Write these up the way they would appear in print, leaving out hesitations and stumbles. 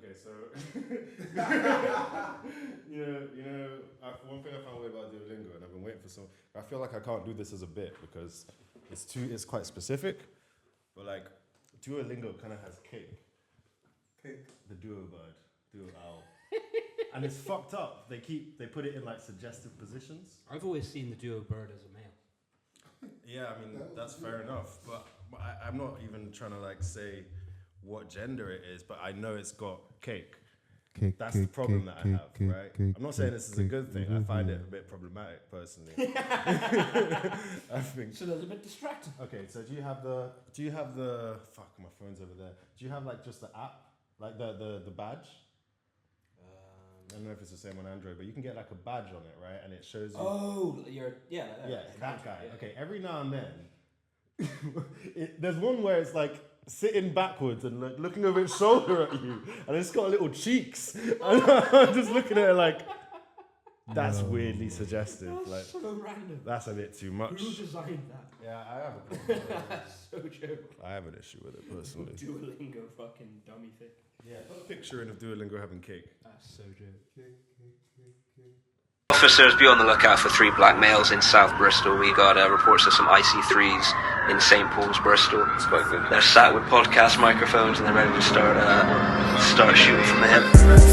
Okay, so one thing I found weird about Duolingo, and I've been waiting for some. I feel like I can't do this as a bit because it's quite specific. But like Duolingo kind of has cake. The duo bird, duo owl, and it's fucked up. They put it in like suggestive positions. I've always seen the duo bird as a male. Yeah, I mean that's fair enough, but I'm not even trying to like say what gender it is, but I know it's got cake. That's the problem that I have, right? I'm not saying this is a good thing. I find it a bit problematic personally. I think. So that's a bit distracting. Okay, so do you have the fuck, my phone's over there. Do you have like just the app? Like the badge? I don't know if it's the same on Android, but you can get like a badge on it, right? And it shows you. Oh, That guy. Yeah. Okay, every now and then, there's one where it's like sitting backwards and like looking over its shoulder at you, and it's got little cheeks. And I'm just looking at it like, that's weirdly suggestive. That's like, so random. That's a bit too much. Who designed that? Yeah, I have a problem. So joke. I have an issue with it personally. Duolingo fucking dummy thing. Yeah, put a picture in of Duolingo having cake. That's so joke. Officers, be on the lookout for 3 black males in South Bristol. We got reports of some IC3s in St Paul's, Bristol. It's quite good. They're sat with podcast microphones and they're ready to start shooting from the hip.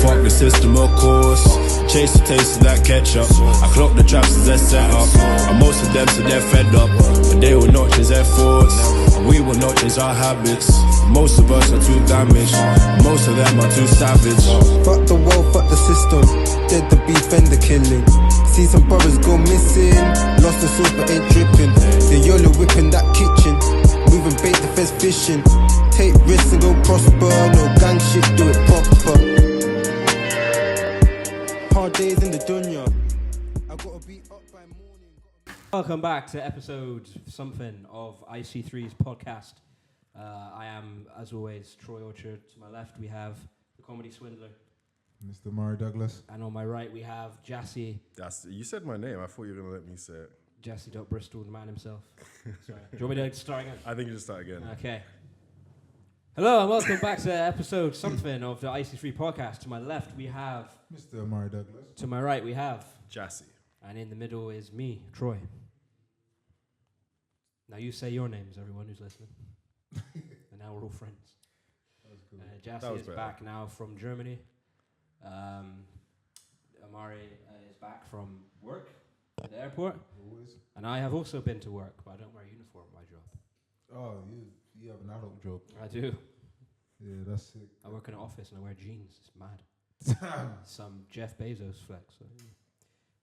Fuck the system, of course. Chase the taste of that ketchup. I clock the traps as they're set up. And most of them so they're fed up. But they will not change their thoughts. And we will not change our habits. Most of us are too damaged. Most of them are too savage. Fuck the world, fuck the system. Dead the beef and the killing. See some brothers go missing. Lost the sauce but ain't dripping. The YOLO whipping that kitchen. Moving bait the fence fishing. Take risks and go prosper. No gang shit, do it proper. Hard days in the dunya. I gotta be up by morning. Welcome back to episode something of IC3's podcast. I am, as always, Troy Orchard. To my left, we have the comedy swindler. Mr. Murray Douglas. And on my right, we have Jassy. You said my name. I thought you were going to let me say it. Jassy.Bristol, the man himself. Sorry. Do you want me to start again? I think you just start again. Okay. Hello and welcome back to episode something of the IC3 podcast. To my left, we have... Mr. Murray Douglas. To my right, we have... Jassy. And in the middle is me, Troy. Now you say your names, everyone who's listening. And now we're all friends. Cool. Jassy is back now from Germany. Amari is back from work at the airport. Always. And I have also been to work, but I don't wear a uniform at my job. Oh, you have an adult job. I do. Yeah, that's sick. I work in an office and I wear jeans. It's mad. Damn. Some Jeff Bezos flex. So,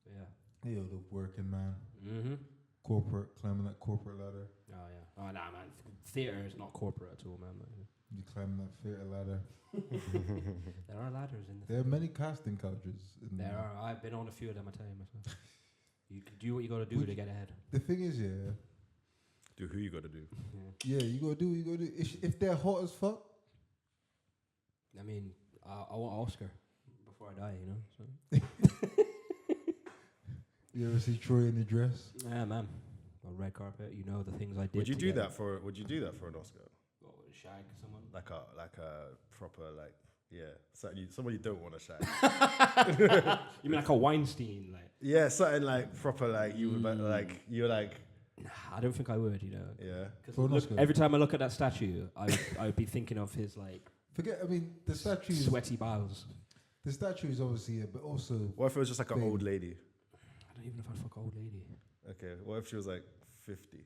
yeah. Yeah, the working man. Mm-hmm. Corporate, climbing that corporate ladder. Oh, yeah. Oh, nah, man. Theatre is not corporate at all, man. You climbing that theatre ladder. There are ladders in the There are many casting couches. There are. I've been on a few of them, I tell you myself. You can do what you got to do to get ahead. The thing is, yeah. Do who you got to do. Yeah, you got to do what you got to do. If they're hot as fuck. I mean, I want Oscar before I die, you know. So. You ever see Troy in the dress? Yeah, man. On red carpet, you know the things I did. Would you do that for an Oscar? What, shag someone? Like a proper someone you don't want to shag. You mean like a Weinstein, like? Yeah, something like proper, like you would like you're like. Nah, I don't think I would, you know. Yeah. Because every time I look at that statue, I would be thinking of his like. I mean, the statue. Sweaty bowels. The statue is obviously but also. What if it was just like an old lady? I don't even know if I'd fuck an old lady. Okay, what if she was like 50?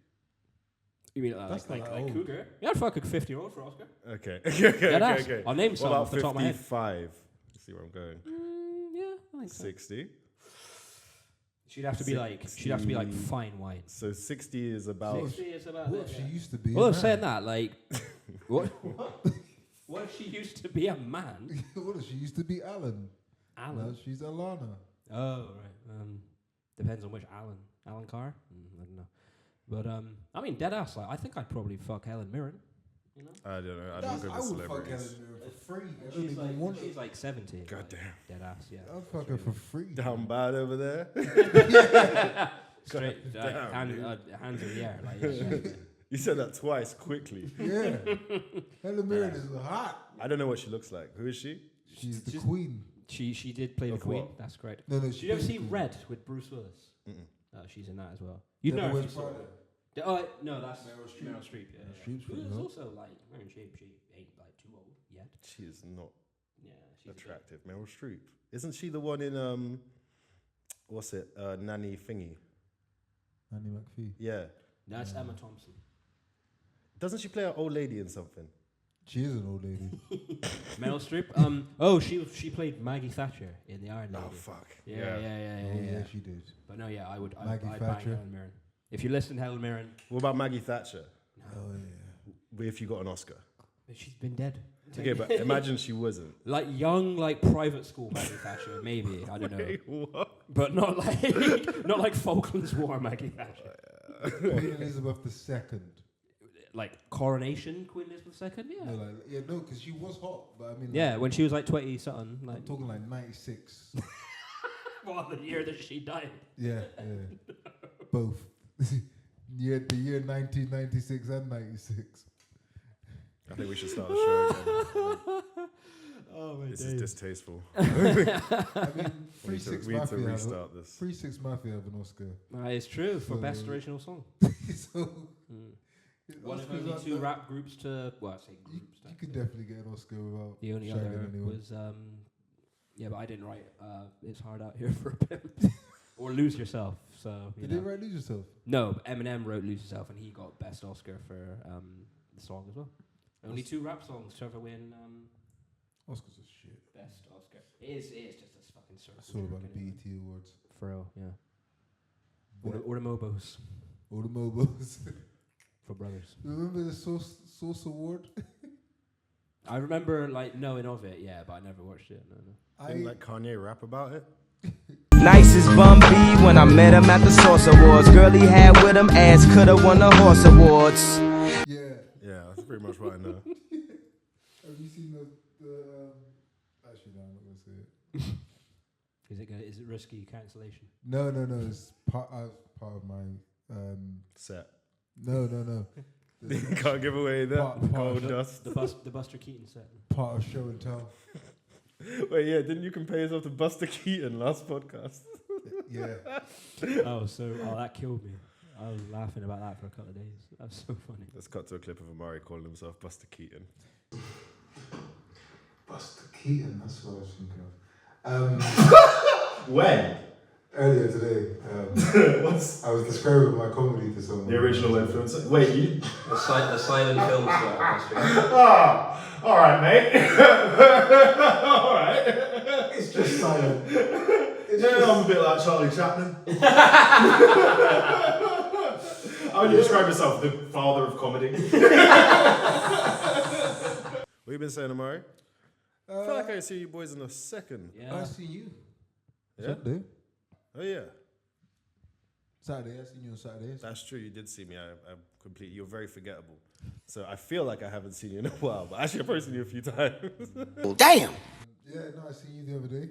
You mean like cougar? Yeah, I'd fuck a 50-year-old for Oscar. Okay. Okay. I'll name some off the top of my head. 55? See where I'm going. Yeah, I think 60. She'd have to be like fine wine. So 60 is about. 60 is about. What if she used to be? Well, I'm saying that like, what? What if she used to be a man? What if she used to be Alan? Alan. No, she's Alana. Oh right. Depends on which Alan. Alan Carr. I don't know. But I mean, dead ass. Like, I think I'd probably fuck Helen Mirren. You know? I don't know. I don't go with celebrities. I would fuck Helen Mirren for free. She's like 70. God damn. Dead ass. Yeah. I'd fuck her for free. Down bad over there. Straight hands in the air. Like, you said that twice quickly. Yeah. Helen Mirren is hot. I don't know what she looks like. Who is she? She's the queen. She did play the Of Queen. what? That's correct. No, Did you ever see Red with Bruce Willis? She's in that as well. You know her if you saw it. Oh no, that's Meryl Streep. Yeah, Streep's Who pretty is hot. also like wearing shape. She ain't like too old yet. She is not Yeah, she's attractive. Meryl Streep. Isn't she the one in what's it? Nanny Thingy. Annie McPhee. Yeah. That's Emma Thompson. Doesn't she play an old lady in something? She is an old lady. Meryl Streep. She played Maggie Thatcher in The Iron Lady. Oh fuck. Yeah. She did. But no, yeah, I'd Maggie bang Thatcher. Helen Mirren. If you listen to Helen Mirren, What about Maggie Thatcher? Oh yeah. If you got an Oscar. she's been dead. Okay, but imagine she wasn't. Like young, like private school Maggie Thatcher, maybe, I don't know. Wait, what? But not like Falklands War Maggie Thatcher. Queen Elizabeth II. Like Coronation Queen Elizabeth II, yeah. No, because she was hot, but I mean. Yeah, when she was like 20 something. Like I'm talking like 96. well, the year that she died. Yeah. Both. The year 1996 and 96. I think we should start the show again. Oh my This is distasteful. I mean, We need 3-6 to Mafia have restart this. 3-6 Mafia have an Oscar. It's true for So- best original song. So One of Oscars only aren't two that- rap groups to. Well, I say You groups. could definitely get an Oscar without. The only shagging other anyone. was yeah, but I didn't write. It's hard out here for a pimp. Or Lose Yourself. So you Did know. they write Lose Yourself? No, but Eminem wrote Lose Yourself, and he got best Oscar for the song as well. Only two rap songs to ever win Oscars are shit. best Oscar. It is just this fucking circle. It's all about the jerk, innit? BET Awards. For real, yeah. Yeah. Or the Mobos All the Mobos. for brothers. Remember the Source Award? I remember like knowing of it, yeah, but I never watched it. No. Didn't like Kanye rap about it? Nicest bum B when I met him at the Source Awards. Girl he had with him ass coulda won the Horse Awards. Yeah. Yeah, that's pretty much what I know. Have you seen the actually no, I'm not gonna say it. Is it risky cancellation? No, it's part of my Set. No. You can't give away that Part gold of dust. The Buster Keaton set. part of show and tell. Wait, yeah, didn't you compare yourself to Buster Keaton last podcast? Yeah. That killed me. I was laughing about that for a couple of days. That was so funny. Let's cut to a clip of Amari calling himself Buster Keaton. Buster Keaton, that's what I was thinking of. When? Earlier today, I was describing my comedy to someone. influencer. Wait, you? The silent film star. Ah, all right, mate. All right. It's just silent. I'm a bit like Charlie Chaplin. How would you describe yourself? The father of comedy. What you been saying, Amari? I feel like I see you boys in a second. Yeah. I see you. Yeah? Saturday. Oh yeah, Saturday. I seen you on Saturdays. that's true. You did see me. I'm completely. You're very forgettable. So I feel like I haven't seen you in a while, but actually I've probably seen you a few times. Damn! Yeah, no, I seen you the other day.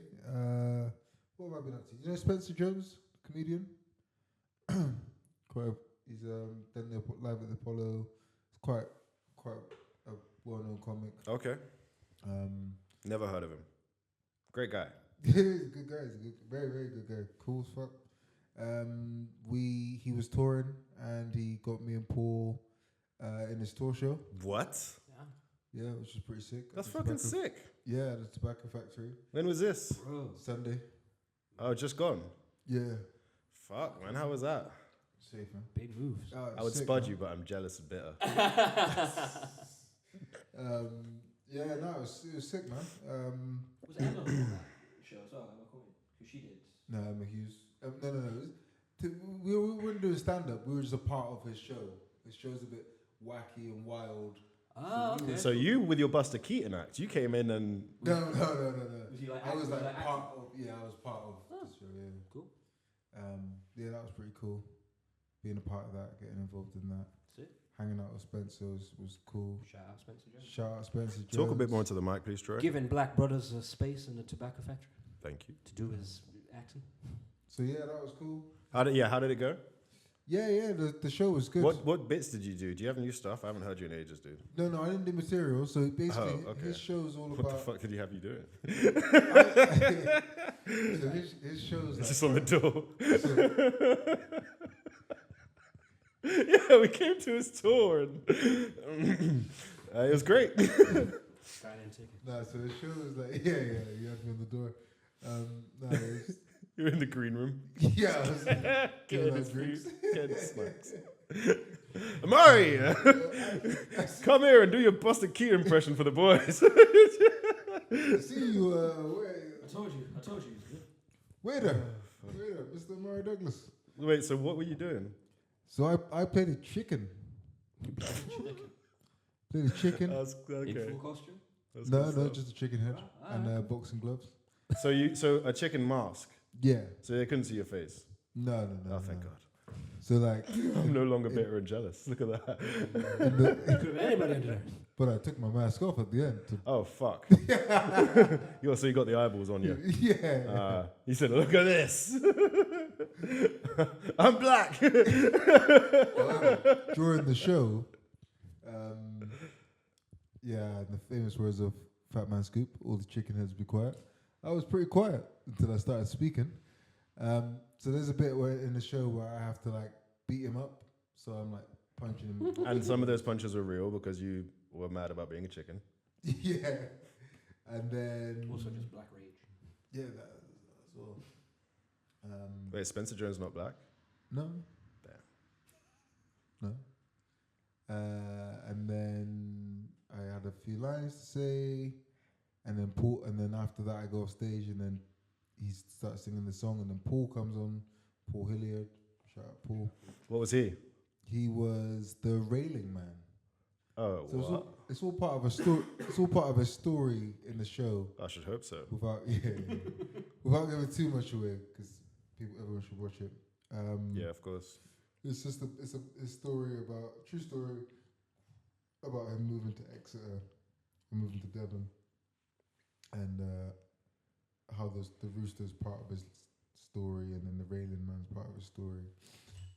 What have I been up to? You know Spencer Jones, comedian? He's done the Live at the Apollo. It's quite a well-known comic. Okay. Never heard of him. Great guy. He's a good guy. He's a good, very, very good guy. Cool as fuck. He was touring and he got me and Paul in his tour show. What? Yeah, which is pretty sick. That's At the fucking Tobacco- sick. Yeah, the Tobacco Factory. When was this? Bro. Sunday. Oh, just gone. Yeah. Fuck, man. How was that? Safe, man. Big moves. I would spud you, but I'm jealous and bitter. Yeah, no, it was sick, man. Was Emma on that show as well? Emma Coyne, who she did. No, Emma Hughes. No. We weren't doing stand-up. We were just a part of his show. His show's a bit wacky and wild. Ah, okay. So you, with your Buster Keaton act, you came in and... No. Was he like I was acting? like Was part of. Yeah, I was part of the show. Yeah. Cool. Yeah, that was pretty cool. Being a part of that, getting involved in that, Sick. hanging out with Spencer was cool. Shout out Spencer Jones. Shout out Spencer Jones. Talk a bit more into the mic, please, Troy. Giving black brothers a space in the tobacco factory Thank you. to do his acting. So yeah, that was cool. How did it go? Yeah. The show was good. What bits did you do? Do you have new stuff? I haven't heard you in ages, dude. No, I didn't do material. So basically, okay. his show's all What about. the fuck did he have you doing? So his show's It's like just on the door. so, Yeah, we came to his tour and it was great. Nah, so the show was like, yeah, you had me on the door. You're in the green room. Yeah, I was Getting out his drinks. food, getting snacks. Amari, come here and do your Buster Keaton impression for the boys. I see you, I told you. waiter, Mr. Murray Douglas. Wait, so what were you doing? So I played a chicken. Played a chicken. Okay. In full costume? That's No, good stuff. just a chicken head and boxing gloves. So a chicken mask. Yeah. So they couldn't see your face. No. Oh, thank God. So like, I'm no longer bitter and jealous. Look at that. Could have anybody under there. but I took my mask off at the end. Oh fuck. So you got the eyeballs on you. Yeah. He said, "Look at this. I'm black." During the show, the famous words of Fat Man Scoop, all the chicken heads be quiet. I was pretty quiet until I started speaking. So there's a bit where in the show where I have to like beat him up. So I'm like punching him. And some of those punches were real because you were mad about being a chicken. Yeah. And then Also just black rage. yeah, that's all. Wait, Spencer Jones not black? No. Damn. No. And then I had a few lines to say, and then after that I go off stage, and then he starts singing the song, and then Paul comes on, Paul Hilliard, shout out Paul. What was he? He was the railing man. Oh, So what? it's all part of a story. It's all part of a story in the show. I should hope so. Without without giving too much away, because everyone should watch it. Yeah, of course. It's just a story about true story about him moving to Exeter, and moving to Devon, and how the Rooster's part of his story, and then the Railing Man's part of his story,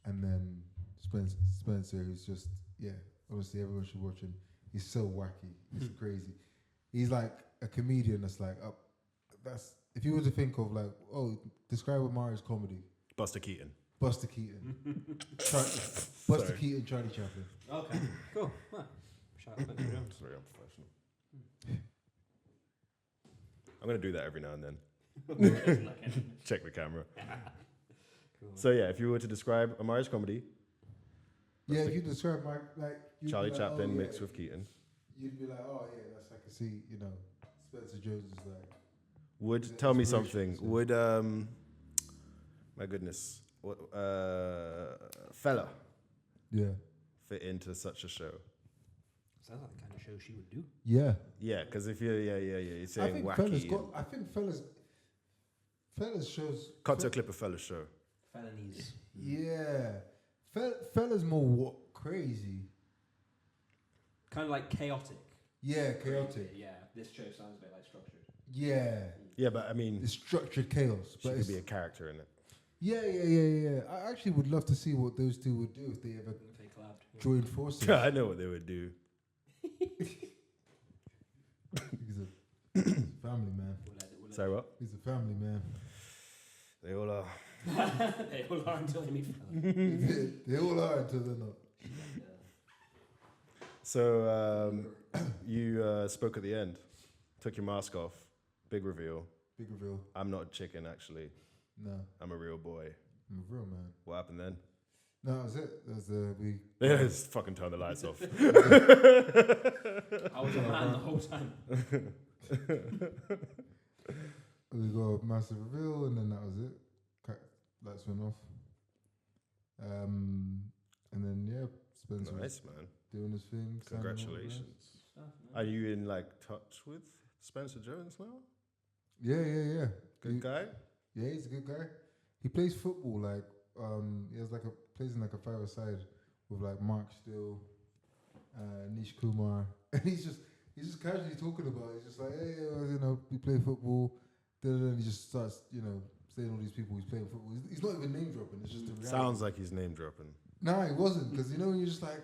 and then Spencer is just honestly everyone should watch him. He's so wacky. He's crazy. He's like a comedian that's like that's if you were to think of like describe Amari's comedy. Buster Keaton. Buster Keaton. Buster Keaton, Charlie Chaplin. Okay, cool. Well, shout out Spencer Jones. It's very unprofessional. I'm going to do that every now and then. Check the camera. Cool. So yeah, if you were to describe Amari's comedy, Yeah, if you describe my you'd Charlie be like, Chaplin oh, mixed yeah. with Keaton. You'd be like, oh yeah, that's I can see. Spencer Jones is like. Would The tell me inspiration, something. so- Would my goodness, what fella Yeah. fit into such a show? Sounds like the kind of show she would do. Yeah. Yeah, because if you're you're saying I think wacky. fellas shows. Cut to a clip of fella's show. Felonies. Yeah. Fellas more crazy. Kind of like chaotic. Yeah, chaotic. Yeah, this show sounds a bit like structured. Yeah. Yeah, but I mean, It's structured chaos. she But could it's, be a character in it. yeah. I actually would love to see what those two would do if they ever If they collabed. Yeah. joined forces. I know what they would do. He's a family man. We'll Say what? He's a family man. They all are. They all are until they meet fella. They all are until they're not. So you spoke at the end, took your mask off, big reveal. Big reveal. I'm not a chicken, actually. No, I'm a real boy. I'm a real man. What happened then? No, that was it. That was we. They just fucking turn the lights off. I was a man the whole time. We got a massive reveal, and then that was it. Lights went off. And then Spencer was Nice, man. doing his thing. signing autographs. Congratulations. Are you in touch with Spencer Jones now? Yeah. Good guy. Yeah, he's a good guy. He plays football. He has plays in a 5-a-side with Mark Still, Nish Kumar, and he's just casually talking about it. He's just like, hey, we play football. Then he just starts, saying all these people he's playing football. He's not even name dropping. It's just a reality. Sounds like he's name dropping. Nah, he wasn't, because when you're just like,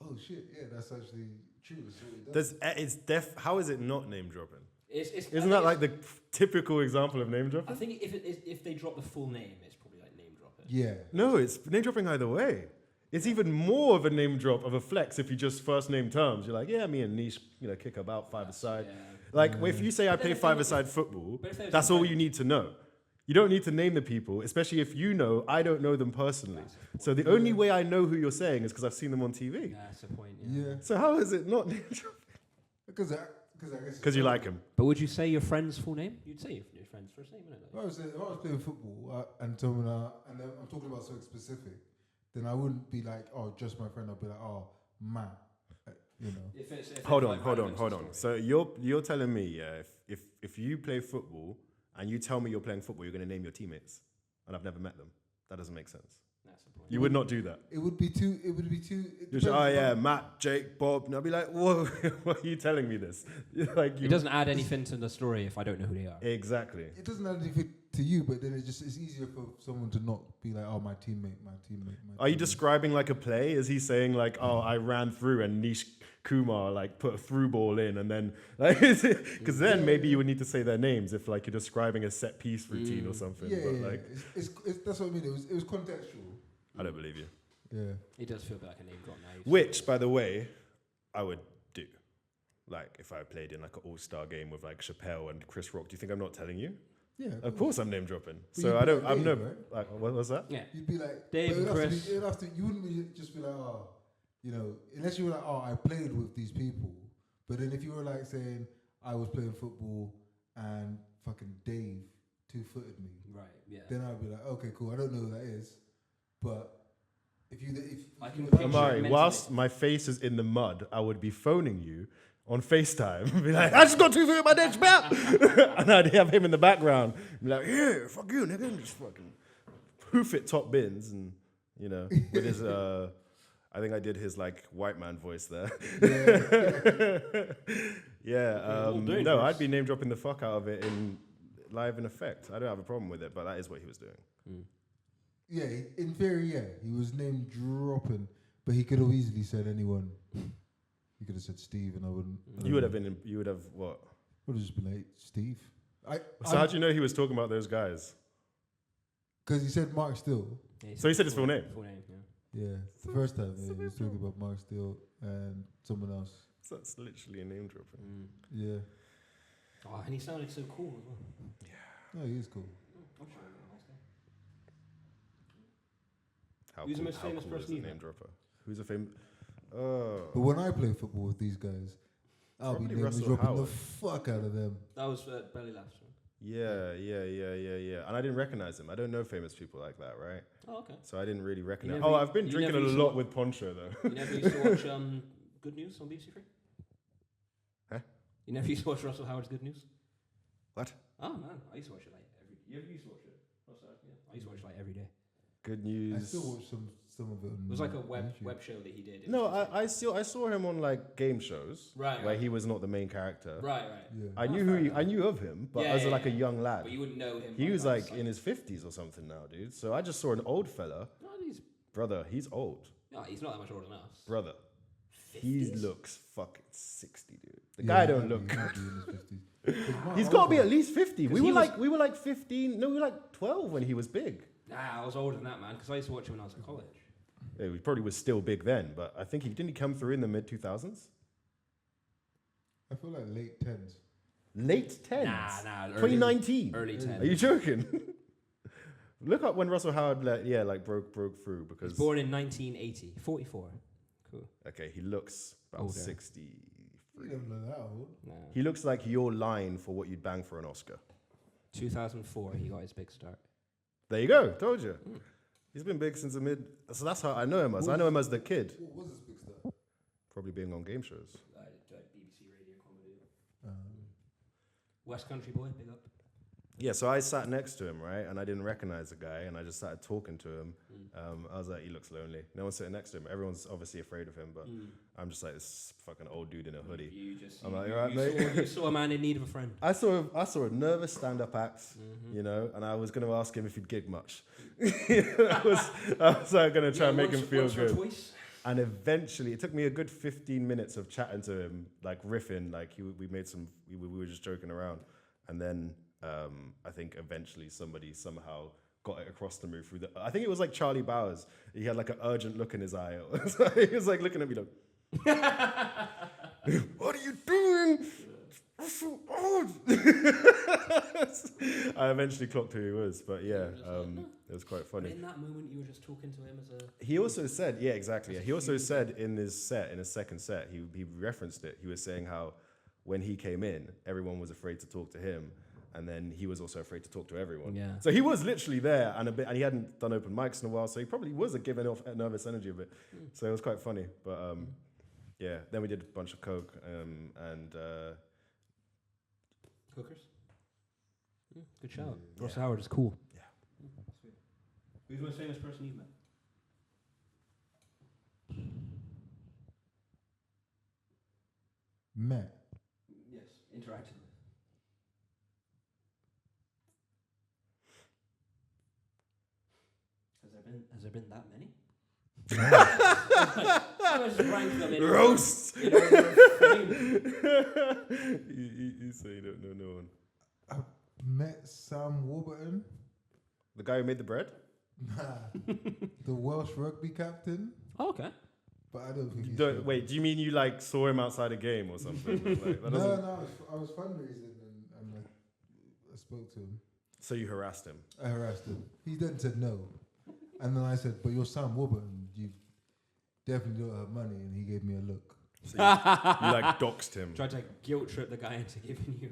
oh shit, yeah, that's actually true. That's what he does. How is it not name dropping? Isn't that like the typical example of name dropping? I think if they drop the full name, it's probably like name dropping. Yeah. No, it's name dropping either way. It's even more of a name drop of a flex if you just first name terms. You're like, yeah, me and Niche, kick about five-a-side. Yeah. Like, if you say I play five-a-side football, that's all you need to know. You don't need to name the people, especially if you know I don't know them personally. So the only way I know who you're saying is because I've seen them on TV. Yeah, that's the point. Yeah. So how is it not name dropping? Because I guess Because you like him. But would you say your friend's full name? You'd say your friend's first name, wouldn't If I was playing football and then I'm talking about something specific, then I wouldn't be like, oh, just my friend. I'd be like, oh, Matt. Hold on. So you're telling me, if you play football and you tell me you're playing football, you're going to name your teammates, and I've never met them. That doesn't make sense. That's the point. You would not do that. It would be too. You're just, oh yeah, Matt, Jake, Bob, and I'll be like, whoa, why are you telling me this? It doesn't add anything to the story if I don't know who they are. Exactly. It doesn't add anything to you, but then it's easier for someone to not be like, oh, my teammate. Are you describing like a play? Is he saying like, oh, I ran through and Nish Kumar like put a through ball in, and then like, because then maybe you would need to say their names if like you're describing a set piece routine or something. Yeah. It's that's what I mean. It was contextual. I don't believe you. Yeah. It does feel like a name drop now. Which, by the way, I would do. Like if I played in like an all-star game with like Chappelle and Chris Rock. Do you think I'm not telling you? Yeah. Of course I'm name dropping. But So I don't. like I'm no. Dave, right? Like what was that? Yeah. You'd be like Dave and Chris. You wouldn't just be like, oh, unless you were like, oh, I played with these people. But then if you were like saying, I was playing football and fucking Dave two-footed me. Right. Yeah. Then I'd be like, okay, cool. I don't know who that is, but I can Amari, whilst my face is in the mud, I would be phoning you on FaceTime and be like, I just got 2 feet in my dead mouth. And I'd have him in the background. Be like, yeah, fuck you, nigga. And just fucking poof it top bins. And, with his, I think I did his like white man voice there. Yeah. No, I'd be name dropping the fuck out of it in live in effect. I don't have a problem with it, but that is what he was doing. Yeah, in theory, yeah. He was name dropping, but he could have easily said anyone. He could have said Steve, and I wouldn't. You would have what? Would have just been like Steve. So how do you know he was talking about those guys? Because he said Mark Steele. Yeah, So he said his full name? Full name, yeah. Yeah, the first time he was talking about Mark Steele and someone else. So that's literally a name dropping. Yeah. Oh, and he sounded so cool as well. No, he is cool. Who's the most famous cool person is you the know? name dropper? Who's a famous? But when I play football with these guys, I'll be Probably name Russell dropping Howard. the fuck out of them. That was Belly Laughs. Yeah. And I didn't recognize him. I don't know famous people like that, right? Oh, okay. So I didn't really recognize. never- I've been you drinking a never used lot to- with Poncho though. You never used to watch Good News on BBC Three? Huh? You never used to watch Russell Howard's Good News? What? Oh man, I used to watch it like every. You ever used to watch it? I used to watch it like every day. Good I news. still watch some of it. It was like a on web YouTube. show that he did. It No, was I saw him on like game shows, Right, where right. he was not the main character. Right. Yeah. I knew I knew of him, but Yeah, as yeah, like a yeah. young lad. But you wouldn't know him. He was like outside. in his 50s or something now, dude. So I just saw an old fella. No, Brother, he's old. he's not that much older than us. Brother, he 50s? looks fucking 60, dude. The guy don't he look. might be in his 50s. He's got to be at least 50. We he were like 15. No, we were like 12 when he was big. Nah, I was older than that, man, because I used to watch him when I was in college. Yeah, he probably was still big then, but I think he didn't come through in the mid 2000s. I feel like late 10s. Late 10s. Nah. 2019. Early 10. Are you joking? Look up when Russell Howard broke through He because was born in 1980. 44. Cool. okay, he looks about Older. 60. You don't know that old. Nah. He looks like your line for what you'd bang for an Oscar. 2004, he got his big start. There you go. Told you. He's been big since the mid. So that's how I know him as. I know him as the kid. What was his big star? Probably being on game shows. BBC radio comedy. West Country Boy, big up. Yeah, so I sat next to him, right? And I didn't recognize the guy, and I just started talking to him. I was like, he looks lonely. No one's sitting next to him. Everyone's obviously afraid of him, but I'm just like this fucking old dude in a hoodie. I'm like, all right, mate. You saw a man in need of a friend. I saw a nervous stand-up act, you know, and I was going to ask him if he'd gig much. I was like going to try and make him feel good. Twice. And eventually, it took me a good 15 minutes of chatting to him, like riffing, like we were just joking around. And then I think eventually somebody somehow got it across to move through I think it was like Charlie Bowers. He had like an urgent look in his eye. He was like looking at me like, what are you doing? I'm so old. I eventually clocked who he was, but yeah, it was quite funny. But in that moment, you were just talking to him as a... He also said, yeah, exactly. Yeah. He also said in his second set, he referenced it. He was saying how when he came in, everyone was afraid to talk to him. And then he was also afraid to talk to everyone. Yeah. So he was literally there and he hadn't done open mics in a while. So he probably was giving off nervous energy a bit. So it was quite funny. But yeah, then we did a bunch of coke and Hookers? Good shout. Ross Howard is cool. Yeah. Sweet. Who's the most famous person you've met? Matt. Yes, interacted with. Has there been that many? I was just ranking them in roast. In order of fame. You say you don't know no one. I met Sam Warburton. The guy who made the bread? Nah. The Welsh rugby captain. Oh, okay. But I don't think Wait, do you mean you like saw him outside a game or something? Like, that doesn't- No, I was fundraising and I spoke to him. So you harassed him? I harassed him. He then said no. And then I said, but you're Sam Warburton. You definitely don't have money. And he gave me a look. So you like doxed him? Tried to guilt trip the guy into giving you...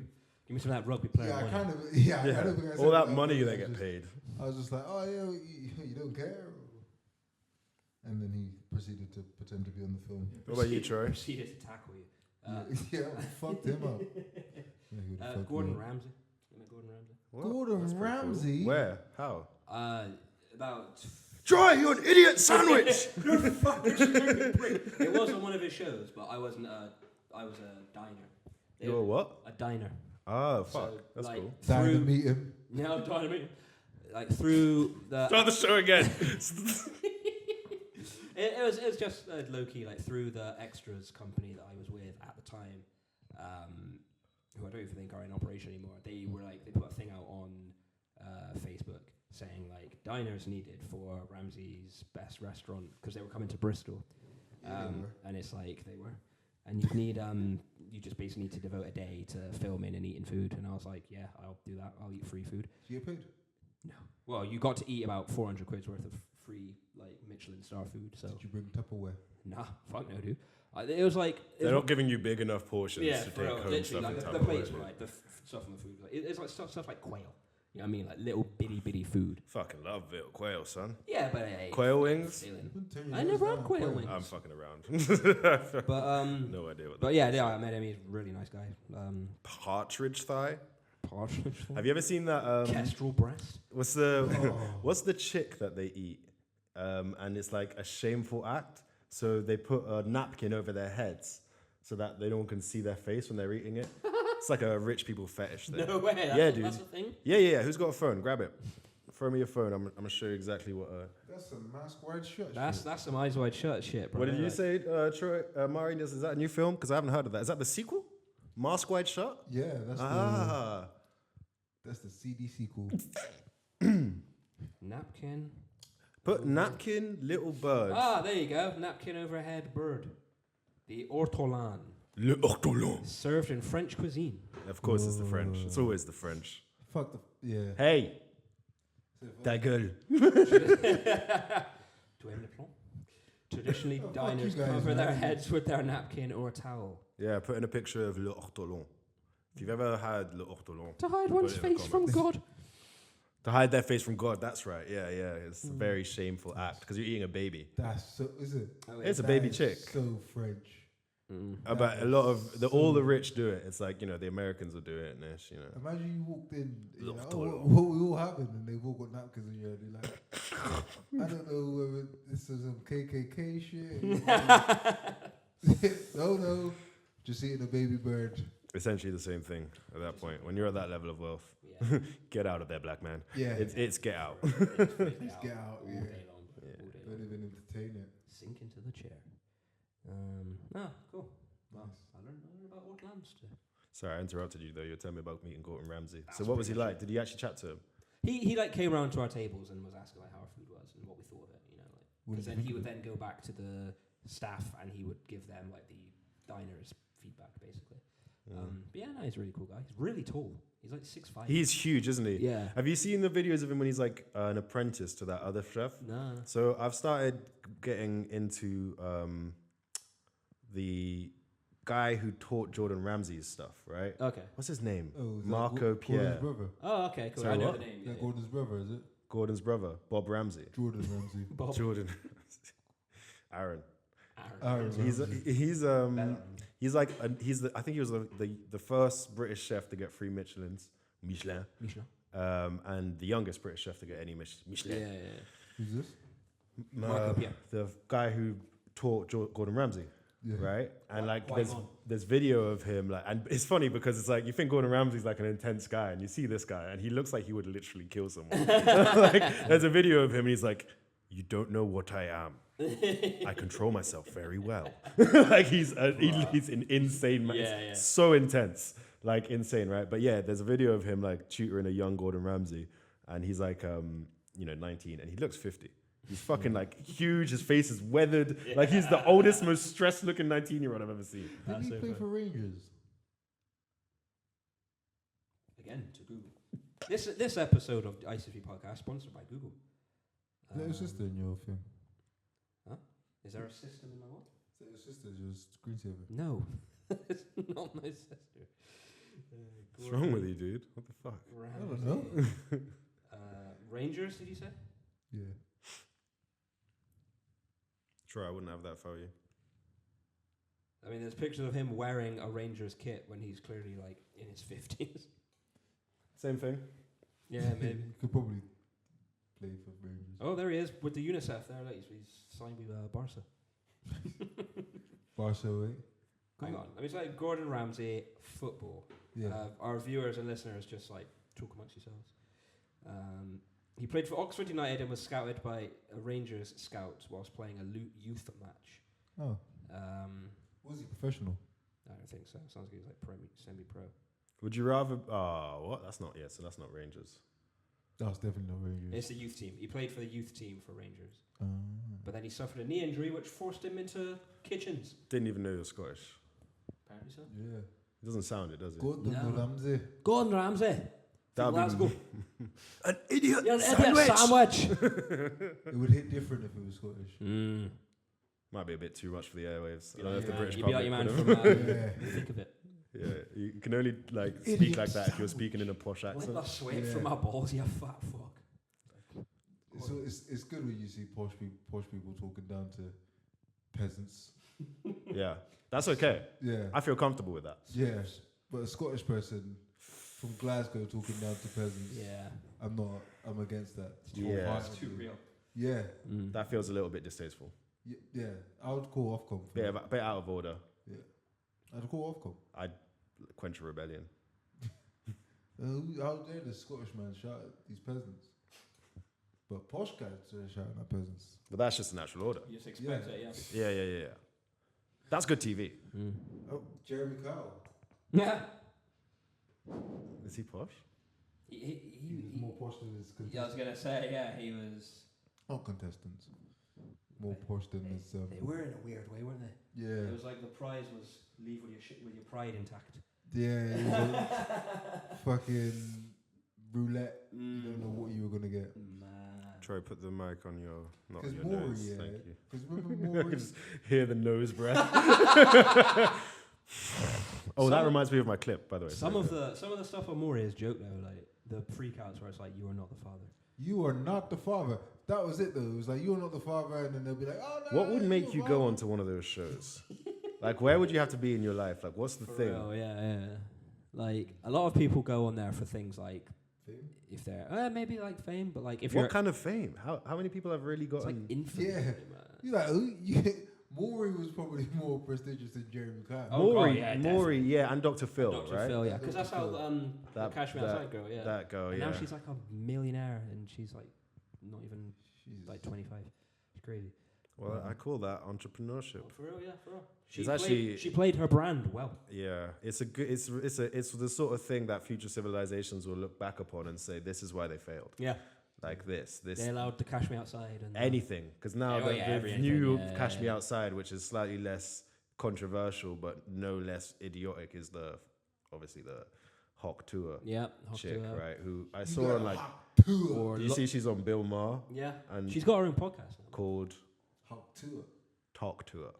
Give me some of that rugby player money. I don't think I said All that that. money I they was get just- paid. I was just like, oh, yeah, you don't care? And then he proceeded to pretend to be on the phone. What about you, Troy? Proceeded to tackle you. Yeah, I fucked him up. Yeah, he would've fucked Gordon me up. Ramsay. You met Gordon Ramsay? What? Gordon That's pretty cool. Ramsay? Where? How? About... Troy, you're an idiot sandwich! You're a fucking stupid prick. It was on one of his shows, but I wasn't I was a diner. You're a what? A diner. Oh, fuck. So, That's like, cool. Dying to meet him. No, I'm trying to meet him. Like through the... Start the show again. It was just low key, like through the extras company that I was with at the time, who I don't even think are in operation anymore. They were like, they put a thing out on Facebook saying like diners needed for Ramsay's best restaurant because they were coming to Bristol, and it's like they were, and you need you just basically need to devote a day to filming and eating food. And I was like, yeah, I'll do that. I'll eat free food. Do you get paid? No. Well, you got to eat about 400 quid's worth of free, like, Michelin star food, so... Did you bring Tupperware? Nah, fuck no, dude. It was like... They're not giving you big enough portions yeah, to for take real, home literally, stuff like, and the Tupperware. plates were like, the stuff on the food, like, it's like stuff like quail. You know what I mean? Like, little bitty food. Fucking love quail, son. Yeah, but hey... Quail wings? I never had quail wings. I'm fucking around. But, no idea what that but yeah, I met him. He's a really nice guy. Partridge thigh? Partridge. Have you ever seen that? Kestrel breast. What's the chick that they eat? And it's like a shameful act. So they put a napkin over their heads so that no one can see their face when they're eating it. It's like a rich people fetish thing. No way. Dude. That's a thing? Yeah. Who's got a phone? Grab it. Throw me your phone. I'm gonna show you exactly what. That's a mask wide shut. That's some eyes wide shut shit, bro. What did you say, Troy? Mari, is that a new film? Because I haven't heard of that. Is that the sequel? Mask Wide Shut? Yeah, that's the CD sequel. Napkin. Put napkin, little bird. Ah, there you go. Napkin overhead bird. The ortolan. Le ortolan. Served in French cuisine. Of course, it's the French. It's always the French. Fuck the Hey, ta gueule. Traditionally, fuck diners you guys, cover their man. heads with their napkin or towel. Yeah, put in a picture of le ortolan. If you've ever had le ortolan. To hide put one's it in the face from comments. God. To hide their face from God, that's right. Yeah. It's a very shameful act because you're eating a baby. That's so. Is it? Oh, It's a That baby is chick. So French. But a lot of all the rich do it. It's like, you know, the Americans will do it, and you know. Imagine you walked in, you Love know, toilet. what will happen, and they've all got napkins in your head. You're like, I don't know whether this is some KKK shit. No, just eating a baby bird. Essentially the same thing at that point. When you're at that level of wealth, get out of there, black man. Yeah, It's get out. Let's get out. All Yeah, day long. All day don't long. even entertain it. Sink into the chair. Cool. Well, I learned about old lands today. Sorry, I interrupted you though. You were telling me about meeting Gordon Ramsay. That's So what was he pretty like? Did you actually chat to him? He like came around to our tables and was asking like how our food was and what we thought of it, you know, like What because did you then think he of would it? then go back to the staff and he would give them like the diners feedback basically. But yeah, no, he's a really cool guy. He's really tall. He's like 6'5". He's huge, isn't he? Yeah. Have you seen the videos of him when he's like an apprentice to that other chef? No. So I've started getting into the guy who taught Jordan Ramsay's stuff, right? Okay. What's his name? Oh, is that Marco Pierre. Gordon's brother. Oh, okay, cool. Sorry, I know what? the name. Yeah, Yeah, Gordon's brother, is it? Gordon's brother, Bob Ramsay. Jordan Ramsay. Bob. Jordan. Aaron. Aaron Ramsay. He's like I think he was the first British chef to get 3 Michelin, Michelin. and the youngest British chef to get any Michelin. Yeah. Who's this? Marco Pierre. The guy who taught Gordon Ramsay. Yeah. Right, and like Quite there's on. there's video of him like, and it's funny because it's like you think Gordon Ramsay's like an intense guy, and you see this guy, and he looks like he would literally kill someone. Like there's a video of him, and he's like, "You don't know what I am. I control myself very well." Like he's an insane man. Yeah, It's so intense, like insane, right? But yeah, there's a video of him like tutoring a young Gordon Ramsay, and he's like 19, and he looks 50. He's fucking like huge. His face is weathered. Like he's the oldest, most stressed-looking 19-year-old I've ever seen. Didn't he play for Rangers? Again, to Google. This episode of the IC3 Podcast sponsored by Google. Is that your sister in your thing? Huh? Is there a system in my what? Is that your sister, your screensaver? No, it's not my sister. What's wrong with you, dude? What the fuck? I don't know. Rangers, did you say? Yeah. Sure, I wouldn't have that for you. I mean, there's pictures of him wearing a Rangers kit when he's clearly like in his 50s. Same thing. Yeah, maybe. You could probably play for Rangers. Oh, there he is with the UNICEF there. Like, he's signed with Barca. Barca, wait. Hang on. Let me say Gordon Ramsay, football. Yeah. Our viewers and listeners just like talk amongst yourselves. He played for Oxford United and was scouted by a Rangers scout whilst playing a youth match. Oh. Was he professional? I don't think so. Sounds like he's like semi-pro. Would you rather? What? That's not. Yeah, so that's not Rangers. That's definitely not Rangers. It's the youth team. He played for the youth team for Rangers. But then he suffered a knee injury which forced him into kitchens. Didn't even know he was Scottish. Apparently so. Yeah. It doesn't sound it, does it? Gordon Ramsay. Gordon Ramsay. That'd be Glasgow. An idiot You're an sandwich. idiot sandwich. It would hit different if it was Scottish. Might be a bit too much for the airwaves. I don't know if the Yeah, British you'd be like public your man would from have- Yeah. the thick of it. Yeah, you can only like speak Idiot like that if you're sandwich. speaking in a posh Like accent. the sweat Yeah. from my balls, you fat fuck. So it's good when you see posh people talking down to peasants. Yeah, that's okay. Yeah. I feel comfortable with that. Yeah. But a Scottish person from Glasgow talking down to peasants. Yeah. I'm against that. Yeah. It's too real. Yeah. That feels a little bit distasteful. Yeah. I would call Ofcom. for Bit, that. bit out of order. Yeah. I'd call Ofcom. I'd quench a rebellion. How dare the Scottish man shout at these peasants? But posh guys are shouting at peasants. But that's just a natural order. You just expect Yeah. it, yeah. Yeah. That's good TV. Oh, Jeremy Kyle. Yeah. Is he posh? He was more posh than his contestants. Yeah, I was gonna say, yeah, he was. Not contestants. More posh than his. They were in a weird way, weren't they? Yeah. It was like the prize was leave with your pride intact. Yeah. It was like fucking roulette. You don't know what you were gonna get. Man. Troy, put the mic on your, not on Because your Maury, nose. yeah. Thank you. Because remember Maury. Just hear the nose breath. Oh, that reminds me of my clip, by the way. Some of the stuff on Maury is joke though, like the freakouts where it's like you are not the father. You are not the father. That was it though. It was like you're not the father, and then they'll be like, oh no. What would you're make the you father. go onto one of those shows? Like, where would you have to be in your life? Like, what's the For thing? real, yeah. Like, a lot of people go on there for things like, Fame? if they're, maybe like fame, but like, if you're, What kind of fame? How many people have really it's like gotten? infinite. Yeah. Man. You're like, Maury was probably more prestigious than Jeremy Kyle. Oh, Maury, God, yeah, Maury, yeah, and Dr. Phil, Dr. right? Phil, yeah, because that's how the That- Cash Me that- Outside girl, yeah. That girl, And yeah. now she's like a millionaire, and she's like not even Jesus. like 25. It's crazy. Well, I call that entrepreneurship. Oh, for real, yeah, for real. It's actually- She played her brand well. Yeah, it's a good. It's the sort of thing that future civilizations will look back upon and say, this is why they failed. Yeah. Like this. They allowed the Cash Me Outside and Anything, because now Oh, yeah, the everything, new yeah, Cash Me yeah. Outside, which is slightly less controversial but no less idiotic, is obviously the Hawk Tour yeah, chick, right? Who I You saw got on like. Or Do you see she's on Bill Maher yeah, and she's got her own podcast. called Hawk Tour. Talk Tour?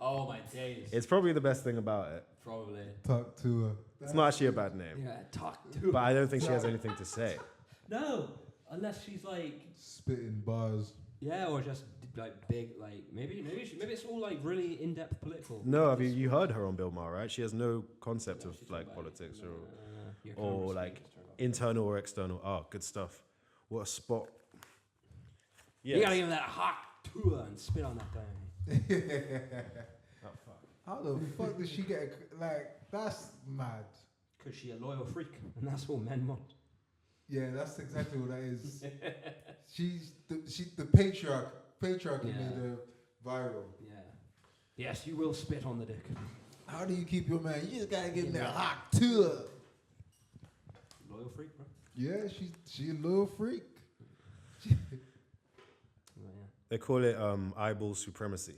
Oh my days! It's probably the best thing about it. Probably. Talk to her. It's not actually a bad name, Yeah, talk to. but I don't think she has anything to say. No, unless she's like, Spitting bars. yeah, or just like big, like maybe it's all like really in-depth political. No, I mean you heard her on Bill Maher, right? She has no concept of She's like about politics it. Your or camera like screen is turned off. internal or external. Oh, good stuff. What a spot. You gotta give him that hot tour and spit on that thing. How the fuck did she get that's mad. Cause she a loyal freak, and that's all men want. Yeah, that's exactly what that is. The patriarchy Yeah. made her viral. Yeah. Yes, you will spit on the dick. How do you keep your man? You just gotta give him that Yeah. hot tour. Loyal freak, bro. Yeah, she a little freak. Oh, yeah. They call it eyeball supremacy.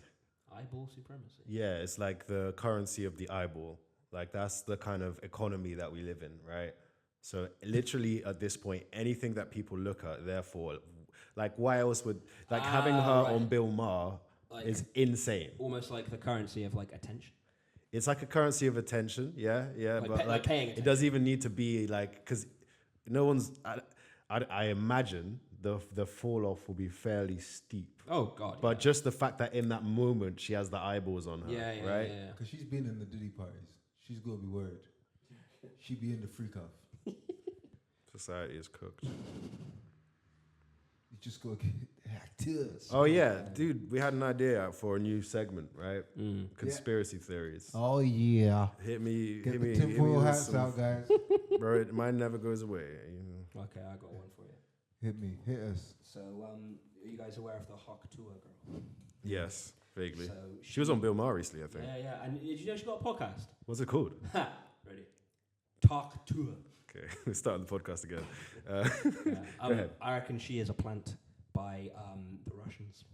Eyeball supremacy. Yeah, it's like the currency of the eyeball. Like that's the kind of economy that we live in, right? So literally at this point, anything that people look at, therefore, like why else would having her right. on Bill Maher Like- is insane. Almost like the currency of like attention. It's like a currency of attention, yeah, Like but like paying it doesn't even need to be like because no one's. I imagine the fall off will be fairly steep. Oh God. But just the fact that in that moment she has the eyeballs on her, yeah, right? yeah. Because she's been in the Diddy parties. She's gonna be worried. She be in the freak off. Society is cooked. You just go get actors. Oh yeah, dude, we had an idea for a new segment, right? Mm. Conspiracy theories. Oh yeah. Hit me, Get hit the me, tinfoil with hats some- out, guys. bro. Mine never goes away. You know. Okay, I got one for you. Hit me. Hit us. So, are you guys aware of the Hawk Tour girl? Yes, vaguely. So She was on Bill Maher recently, I think. Yeah. And did you know she got a podcast? What's it called? Ha! Ready? Talk Tour. Okay, we're starting the podcast again. Yeah. ahead. I reckon she is a plant by the Russians.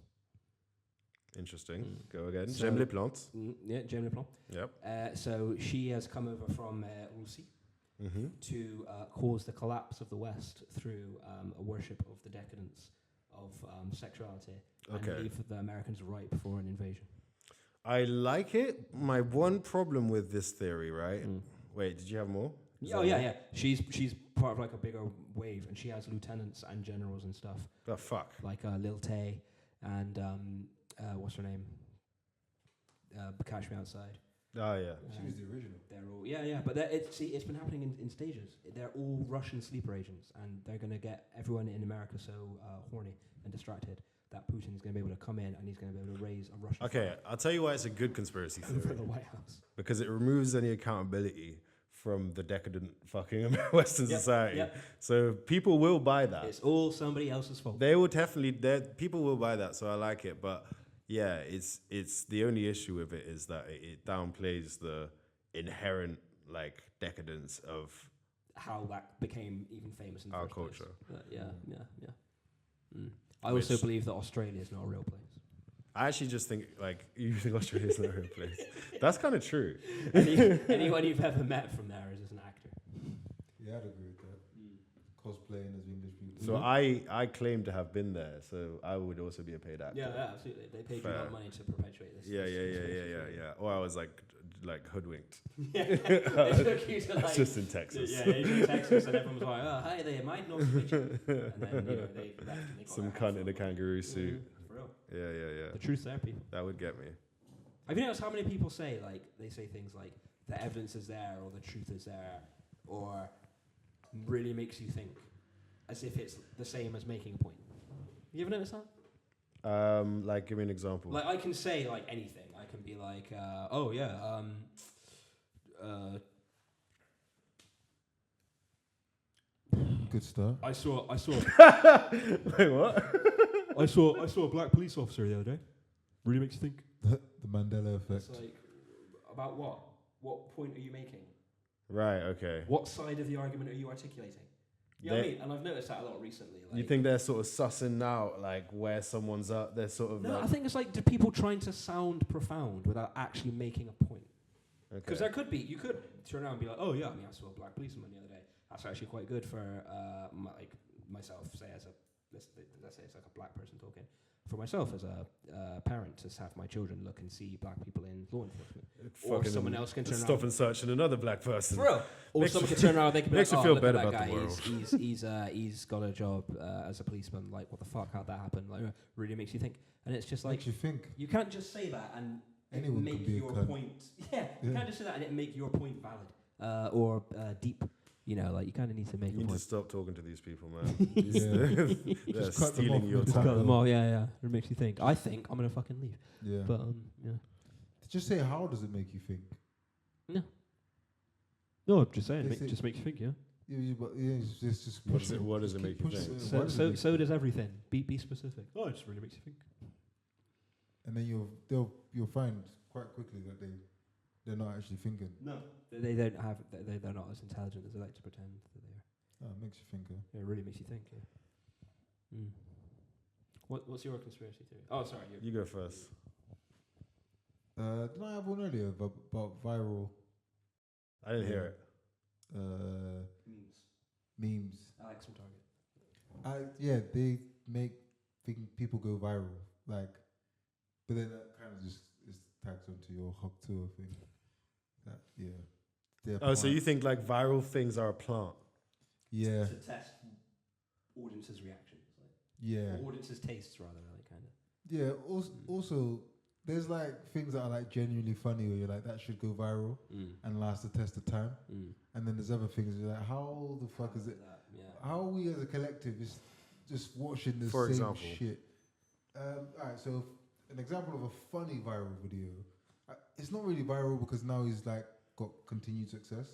Interesting. Go again. So- J'aime les plantes. Yeah, Jamie LePlan. Yep. So she has come over from Russia Mm-hmm. to cause the collapse of the West through a worship of the decadence of sexuality Okay. and leave the Americans ripe for an invasion. I like it. My one problem with this theory, right? Wait, did you have more? Is Oh that yeah, more? yeah. She's part of like a bigger wave, and she has lieutenants and generals and stuff Oh fuck. like Lil Tay and what's her name? Catch Me Outside. Oh yeah. She was the original. They're all yeah, but it's been happening in stages. They're all Russian sleeper agents, and they're gonna get everyone in America so horny and distracted that Putin's gonna be able to come in and he's gonna be able to raise a Russian Okay, I'll tell you why it's a good conspiracy flag over theory. the White House. Because it removes any accountability from the decadent fucking Western Yep, society. yep. So people will buy that. It's all somebody else's fault. They will definitely. People will buy that. So I like it. But yeah, it's the only issue with it is that it downplays the inherent like decadence of How that became even famous in the our first place. culture. But yeah. I also Which- believe that Australia is not a real place. I actually just think like you think Australia's not a real place. That's kind of true. Anyone you've ever met from there is an actor. Yeah, I'd agree with that. Cosplaying as English people. So I claim to have been there. So I would also be a paid actor. Yeah, absolutely. They paid you a lot of money to perpetuate this. Yeah, this yeah. situation. Or I was like hoodwinked. They took you to like It's just in Texas. Yeah, Asian Texas, and everyone was like, "Oh, hi there, might not switch." And then they left. And they got Some their cunt hat in a from. kangaroo suit. For real. Yeah. The truth there, people. That would get me. Have you noticed how many people say, like, they say things like, the evidence is there, or the truth is there, or really makes you think, as if it's the same as making a point? You ever notice that? Like, give me an example. Like, I can say, like, anything. I can be like, oh, yeah, Good start. I saw Wait, what? I saw a black police officer the other day. Really makes you think. The Mandela effect. It's like, about what? What point are you making? Right, okay. What side of the argument are you articulating? You know what I mean? And I've noticed that a lot recently. Like, You think they're sort of sussing out, like, where someone's at? They're sort of no, like... I think it's like the people trying to sound profound without actually making a point. Because there could be, you could turn around and be like, oh yeah, I mean, I saw a black policeman the other day. That's actually quite good for myself, say as a, let's say it's like a black person talking. For myself as a parent, to have my children look and see black people in law enforcement. Or someone else can turn around. Stop and search and another black person. For real. Or someone can turn around, they can be makes like, you feel look better at that about guy. the world. He's got a job as a policeman. Like, what the fuck? How'd that happen? Like, really makes you think. And it's just like, Makes you think. you can't just say that and Anyone make can be a your cunt. point. Yeah, you can't just say that and it make your point valid or deep. You know, like, you kind of need to make You a need to point. stop talking to these people, man. Yeah. They're Just cut them stealing off your mid-time. Cut time. them all, yeah. It makes you think. I think I'm gonna fucking leave. Yeah. But yeah. Just say, how does it make you think? No, I'm just saying. They say- Just makes you think. Yeah. But it's just What push does it- it. what does Just it keep make you pushing think? it. Why does it make So does everything. Be specific. Oh, it just really makes you think. And then you'll find quite quickly that they're not actually thinking. No, they don't have. They're not as intelligent as they like to pretend that they are. Oh, it makes you think. Yeah, it really makes you think. Yeah. What's your conspiracy theory? Oh, sorry. You go first. Didn't I have one earlier about viral I didn't hear it. memes? Alex from Target. Yeah, they make people go viral. Like, but then that kind of just is tagged onto your hub tour thing. That their Oh, so plant. you think like viral things are a plant? Yeah, To test audiences' reactions. Like, yeah, or audiences' tastes, rather, like, kind of. yeah. Also, there's like things that are like genuinely funny, where you're like, that should go viral and last the test of time. And then there's other things you're like, how the fuck is it? Yeah. How are we as a collective just watching the For same example. shit? Alright, so an example of a funny viral video. It's not really viral because now he's like got continued success,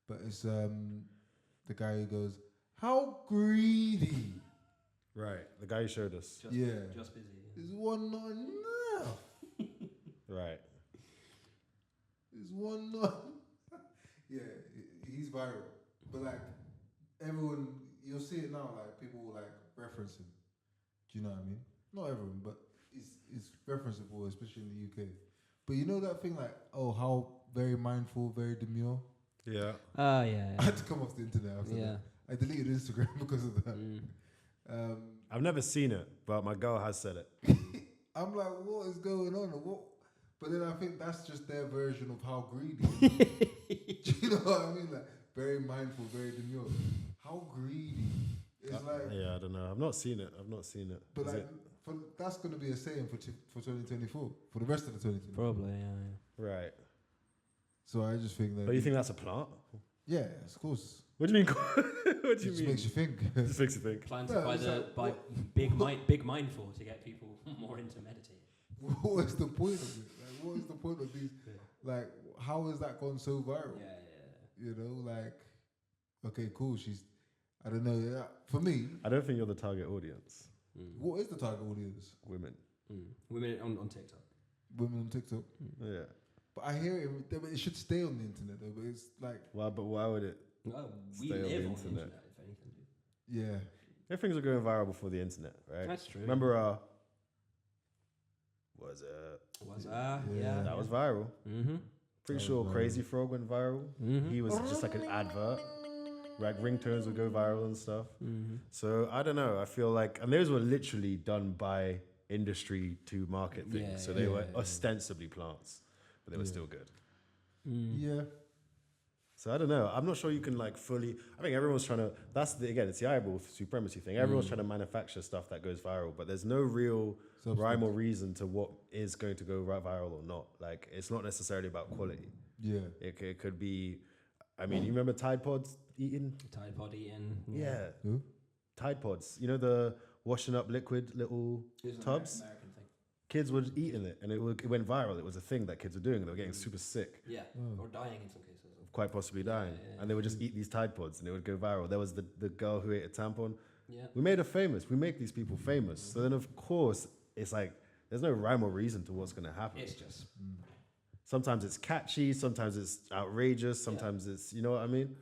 but it's the guy who goes, "How greedy!" Right. The guy you showed us. Just, Yeah. Just busy. Is one not enough? Right. Is one not? Yeah, he's viral, but like everyone, you'll see it now. Like people will like reference him. Do you know what I mean? Not everyone, but it's referenceable, especially in the UK. But you know that thing like, oh, how very mindful, very demure. Yeah. Yeah. I had to come off the internet after that. I deleted Instagram because of that. I've never seen it, but my girl has said it. I'm like, what is going on? What? But then I think that's just their version of how greedy. Do you know what I mean? Like very mindful, very demure. How greedy? It's like, Yeah, I don't know. I've not seen it. but Is like, it? that's going to be a saying for 2024, for the rest of the 2024. Probably, yeah. Right. So I just think that. But you think that's a plant? Yeah, of course. What do you mean? What do It you just mean? makes you think. It just makes you think. Planted No, by it's like, by big mindful to get people more into meditating. What is the point of it? Like, what is the point of these? Like, how has that gone so viral? Yeah. You know, like, okay, cool. I don't know. Yeah, for me, I don't think you're the target audience. what is the target audience? Women. Women on TikTok. Women on TikTok. Yeah. But I hear it should stay on the internet though. But it's like, Well, but why would it? Oh, we Stay on live the on the internet. internet, if anything. yeah, If things are going viral before the internet, right? That's true. Remember, was it? Was Yeah. That was viral. Mm-hmm. Pretty That sure was viral. Crazy Frog went viral. He was just like an advert. Like ringtones would go viral and stuff. So I don't know. I feel like, and those were literally done by industry to market things. Yeah, so they yeah, were yeah. ostensibly plants, but they were still good. yeah. So I don't know. I'm not sure you can like fully. I think everyone's trying to. It's the eyeball supremacy thing. Everyone's trying to manufacture stuff that goes viral, but there's no real rhyme or reason to what is going to go viral or not. Like it's not necessarily about quality. Yeah. It could be. I mean, you remember Tide Pods eating? Tide Pod eating. Yeah. Who? Tide Pods. You know the washing up liquid little tubs. American thing. Kids were eating it, and it went viral. It was a thing that kids were doing. They were getting super sick. Yeah, or dying in some cases. Quite possibly dying, and they would just eat these Tide Pods, and it would go viral. There was the girl who ate a tampon. Yeah, we made her famous. We make these people famous. So then, of course, it's like there's no rhyme or reason to what's going to happen. it's just Sometimes it's catchy. Sometimes it's outrageous. Sometimes it's you know what I mean.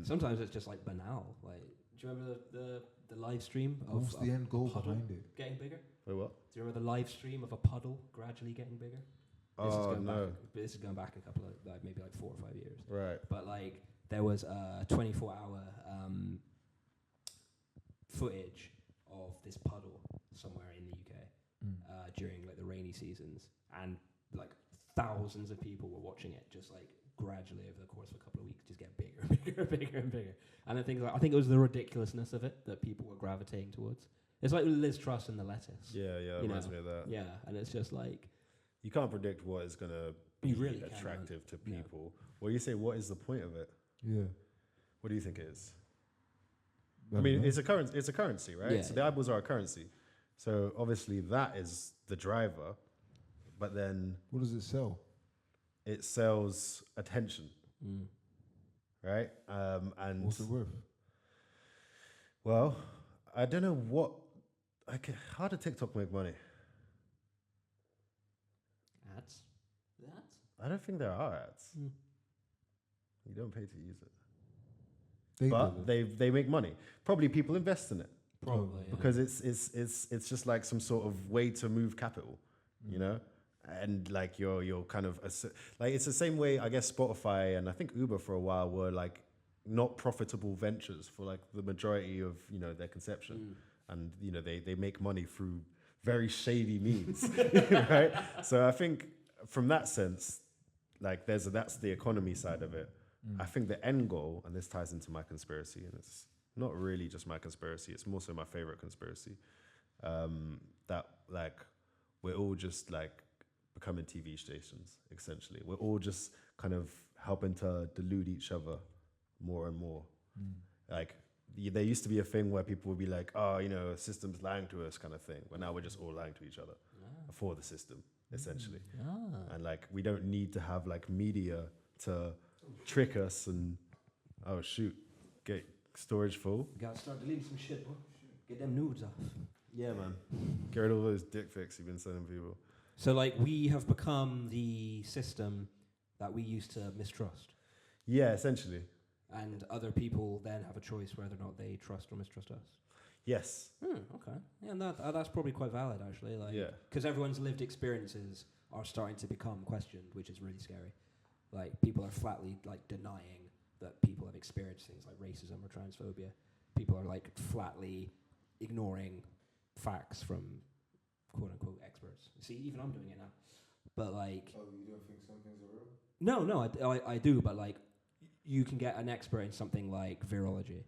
sometimes it's just like banal. Like, do you remember the live stream of What's the end goal puddle behind it? getting bigger? Wait, what? Do you remember the live stream of a puddle gradually getting bigger? This is going no. back. This is going back a couple of maybe 4 or 5 years. Right. But like there was a 24-hour footage of this puddle somewhere in the UK during like the rainy seasons, and like thousands of people were watching it, just like gradually over the course of a couple of weeks, just get bigger and bigger and bigger and bigger. And I think it was the ridiculousness of it that people were gravitating towards. It's like Liz Truss and the lettuce. Yeah, it reminds me of that. Yeah, and it's just like. You can't predict what is going to be really attractive to No. people. Well, you say, what is the point of it? Yeah. What do you think it is? I mean, it's a currency, right? Yeah. So the eyeballs are a currency. So obviously that is the driver, but then What does it sell? it sells attention, right? And What's it worth? well, I don't know what. How did TikTok make money? Ads? I don't think there are ads. You don't pay to use it, They but they make money. Probably people invest in it. Probably. Yeah. Because it's just like some sort of way to move capital, you know, and like you're kind of like it's the same way I guess Spotify and I think Uber for a while were like not profitable ventures for like the majority of their conception, and they make money through very shady means, right? So I think from that sense, like that's the economy side of it. I think the end goal, and this ties into my conspiracy, and it's not really just my conspiracy, it's more so my favorite conspiracy, that like we're all just like becoming TV stations, essentially. We're all just kind of helping to delude each other more and more. Like there used to be a thing where people would be like, oh, the system's lying to us kind of thing, but now we're just all lying to each other for the system, essentially. And like we don't need to have like media to trick us and oh shoot, get storage full. You gotta start deleting some shit, bro. Get them nudes off. Yeah, man. Get rid of all those dick pics you've been sending people. So, like, we have become the system that we used to mistrust. Yeah, essentially. And other people then have a choice whether or not they trust or mistrust us. Yes. Okay. Yeah, and that's probably quite valid, actually. Like, Yeah. Because everyone's lived experiences are starting to become questioned, which is really scary. Like, people are flatly, like, denying that people have experienced things like racism or transphobia. People are, like, flatly ignoring facts from quote-unquote experts. See, even I'm doing it now. But, like... Oh, you don't think some things are real? No, I do, but, like, you can get an expert in something like virology,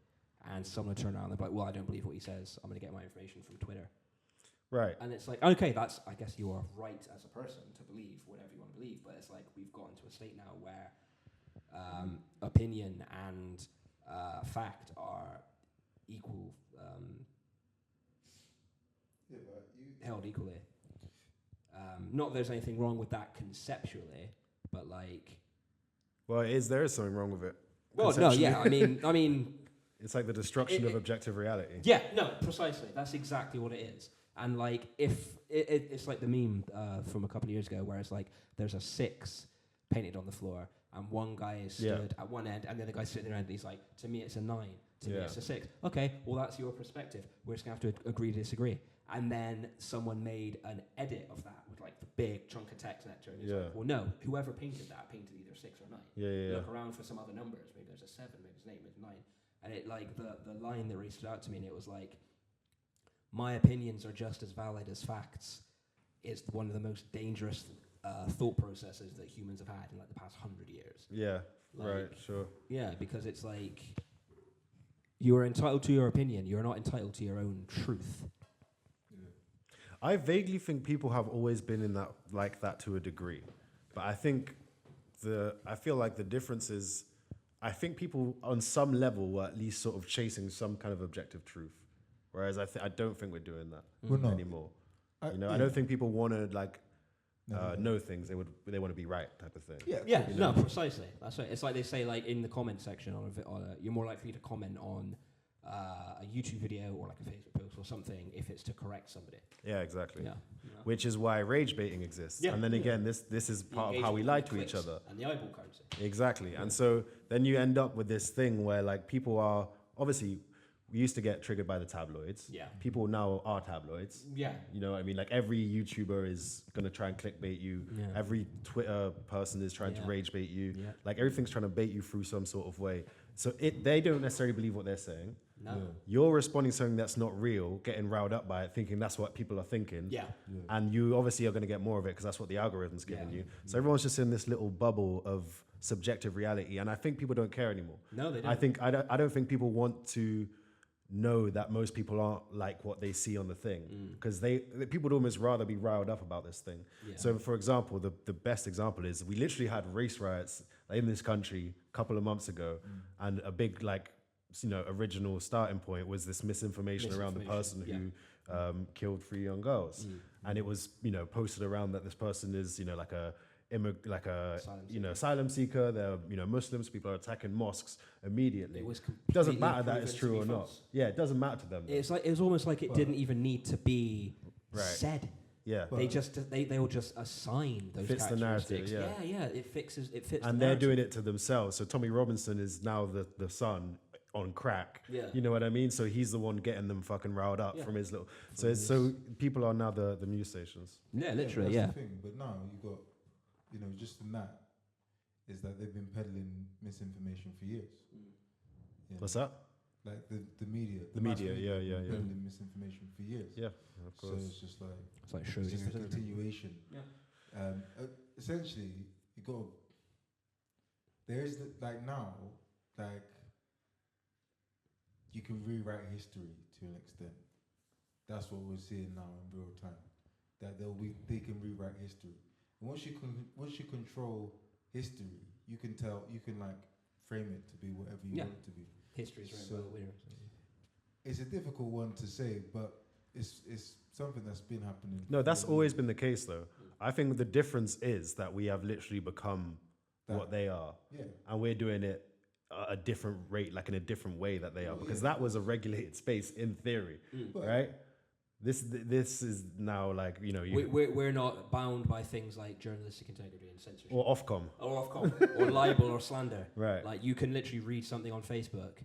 and someone will turn around and they're like, well, I don't believe what he says. I'm going to get my information from Twitter. Right. And it's like, okay, I guess you are right as a person to believe whatever you want to believe, but it's like we've gotten to a state now where opinion and fact are equal, held equally. Not that there's anything wrong with that conceptually, but like... Well, there is something wrong with it. Well, no, yeah, I mean... It's like the destruction of objective reality. Yeah, no, precisely. That's exactly what it is. And like, if it's like the meme from a couple of years ago, where it's like there's a 6 painted on the floor, and one guy is stood at one end, and the other guy's sitting around, and he's like, to me it's a 9, to me it's a 6. Okay, well that's your perspective. We're just gonna have to agree to disagree. And then someone made an edit of that with like the big chunk of text next to it. And he's like, well, no, whoever painted that painted either 6 or 9. Yeah. Look around for some other numbers. Maybe there's a 7, maybe it's an 8, maybe it's 9. And it like the line that really stood out to me, and it was like, my opinions are just as valid as facts, is one of the most dangerous thought processes that humans have had in like the past 100 years. Yeah, Like, right, sure. Yeah, because it's like you are entitled to your opinion. You're not entitled to your own truth. I vaguely think people have always been in that like that to a degree, but I think I feel like the difference is, I think people on some level were at least sort of chasing some kind of objective truth, whereas I don't think we're doing that We're not. anymore. I don't think people want to like know things. They want to be right type of thing. Yeah, no, precisely. That's right. It's like they say, like in the comment section you're more likely to comment on a YouTube video or like a Facebook post or something if it's to correct somebody. Yeah, exactly. Yeah. Which is why rage baiting exists. Yeah. And then again, this is part of how we lie to each other. And the eyeball currency. Exactly. And so then you end up with this thing where like people are, obviously we used to get triggered by the tabloids. Yeah. People now are tabloids. Yeah. You know what I mean? Like every YouTuber is going to try and clickbait you. Yeah. Every Twitter person is trying to rage bait you. Yeah. Like everything's trying to bait you through some sort of way. So they don't necessarily believe what they're saying. No. You're responding to something that's not real, getting riled up by it, thinking that's what people are thinking. Yeah. And you obviously are going to get more of it because that's what the algorithm's giving you. So everyone's just in this little bubble of subjective reality. And I think people don't care anymore. No, they don't. I don't think people want to know that most people aren't like what they see on the thing, because people would almost rather be riled up about this thing. Yeah. So for example, the best example is we literally had race riots in this country a couple of months ago, and a big original starting point was this misinformation around the person who killed 3 young girls, and it was posted around that this person is asylum seeker. They're Muslims. People are attacking mosques immediately. It doesn't matter that it's true or not. Yeah, it doesn't matter to them. It's almost like it didn't even need to be said. Yeah, They'll just assign those fits the characteristics. narrative. Yeah, it fits. And they're doing it to themselves. So Tommy Robinson is now the son on crack. Yeah. You know what I mean? So he's the one getting them fucking riled up from his little. So people are now the news stations. Yeah, literally. That's the thing. But now you got, just in that is that they've been peddling misinformation for years. What's that? Like the media. The media, yeah. Peddling misinformation for years. Yeah, of course. So it's just like Schrödinger, just a continuation. Yeah. Essentially, you got. There is now, you can rewrite history to an extent. That's what we're seeing now in real time. That they can rewrite history. And once you control history, you can frame it to be whatever you want it to be. History's so it's a difficult one to say, but it's something that's been happening. No, that's always been the case, though. I think the difference is that we have literally become what they are, and we're doing it at a different rate, like in a different way that they are, because that was a regulated space in theory, right? This is now we're not bound by things like journalistic integrity and censorship or Ofcom or libel or slander. Right. Like you can literally read something on Facebook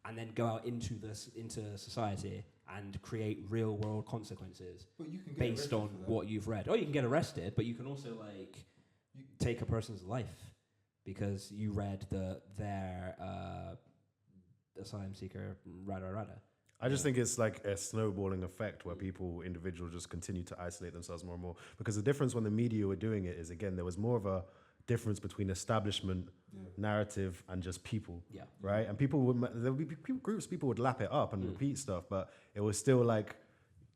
and then go out into society and create real world consequences based on what you've read. Or you can get arrested, but you can also take a person's life because you read their asylum seeker rada. I just think it's like a snowballing effect where individuals just continue to isolate themselves more and more. Because the difference when the media were doing it is, again, there was more of a difference between establishment narrative and just people, right? And there would be groups, people would lap it up and repeat stuff, but it was still like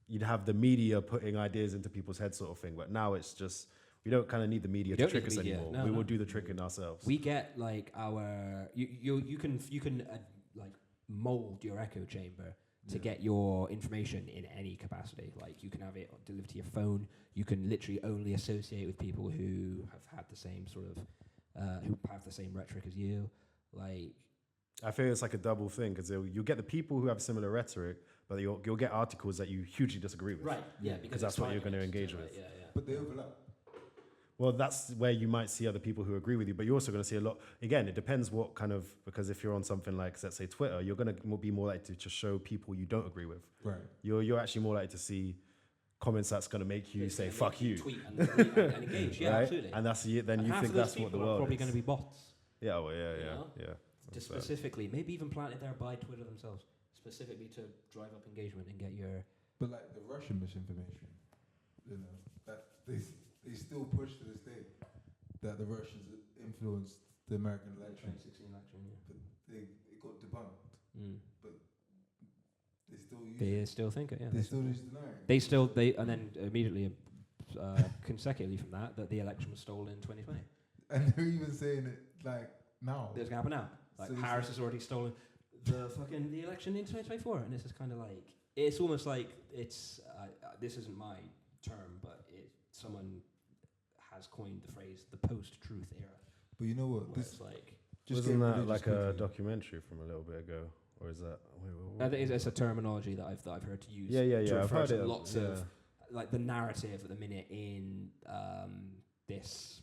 you'd have the media putting ideas into people's heads sort of thing. But now it's just, we don't kind of need the media to trick us anymore. We will do the tricking ourselves. We get you can mold your echo chamber to get your information in any capacity. Like you can have it delivered to your phone. You can literally only associate with people who have had the same sort of, who have the same rhetoric as you. Like, I feel it's like a double thing because you'll get the people who have similar rhetoric, but you'll get articles that you hugely disagree with. Right. Yeah. Because that's what you're going to engage with. Yeah. But they overlap. Well, that's where you might see other people who agree with you, but you're also going to see a lot. Again, it depends what kind of, because if you're on something like, let's say, Twitter, you're going to be more likely to show people you don't agree with. Right. You're actually more likely to see comments that's going to make you say "fuck you," tweet and engage. Yeah, right? absolutely. And that's then you think that's what the world probably is. going to be bots. Yeah. Well, yeah. Just specifically, maybe even planted there by Twitter themselves, specifically to drive up engagement and get your. But like the Russian misinformation, that they they still push to this day that the Russians influenced the American election. 2016 election, yeah. But it got debunked. But they still use They it. still think it, yeah. They still use the narrative. And then immediately, consecutively from that the election was stolen in 2020. And they're even saying it like now. It's going to happen now. Like So it's Harris like- has already stolen the election in 2024, and this is kind of like it's almost like it's this isn't my term, but someone has coined the phrase the post-truth era. But you know what? Where This it's like just Wasn't getting that religious like a quickly. documentary from a little bit ago, or is that? I think it's a terminology that I've heard to use. Yeah. to I've refer heard to it. lots of like the narrative at the minute in this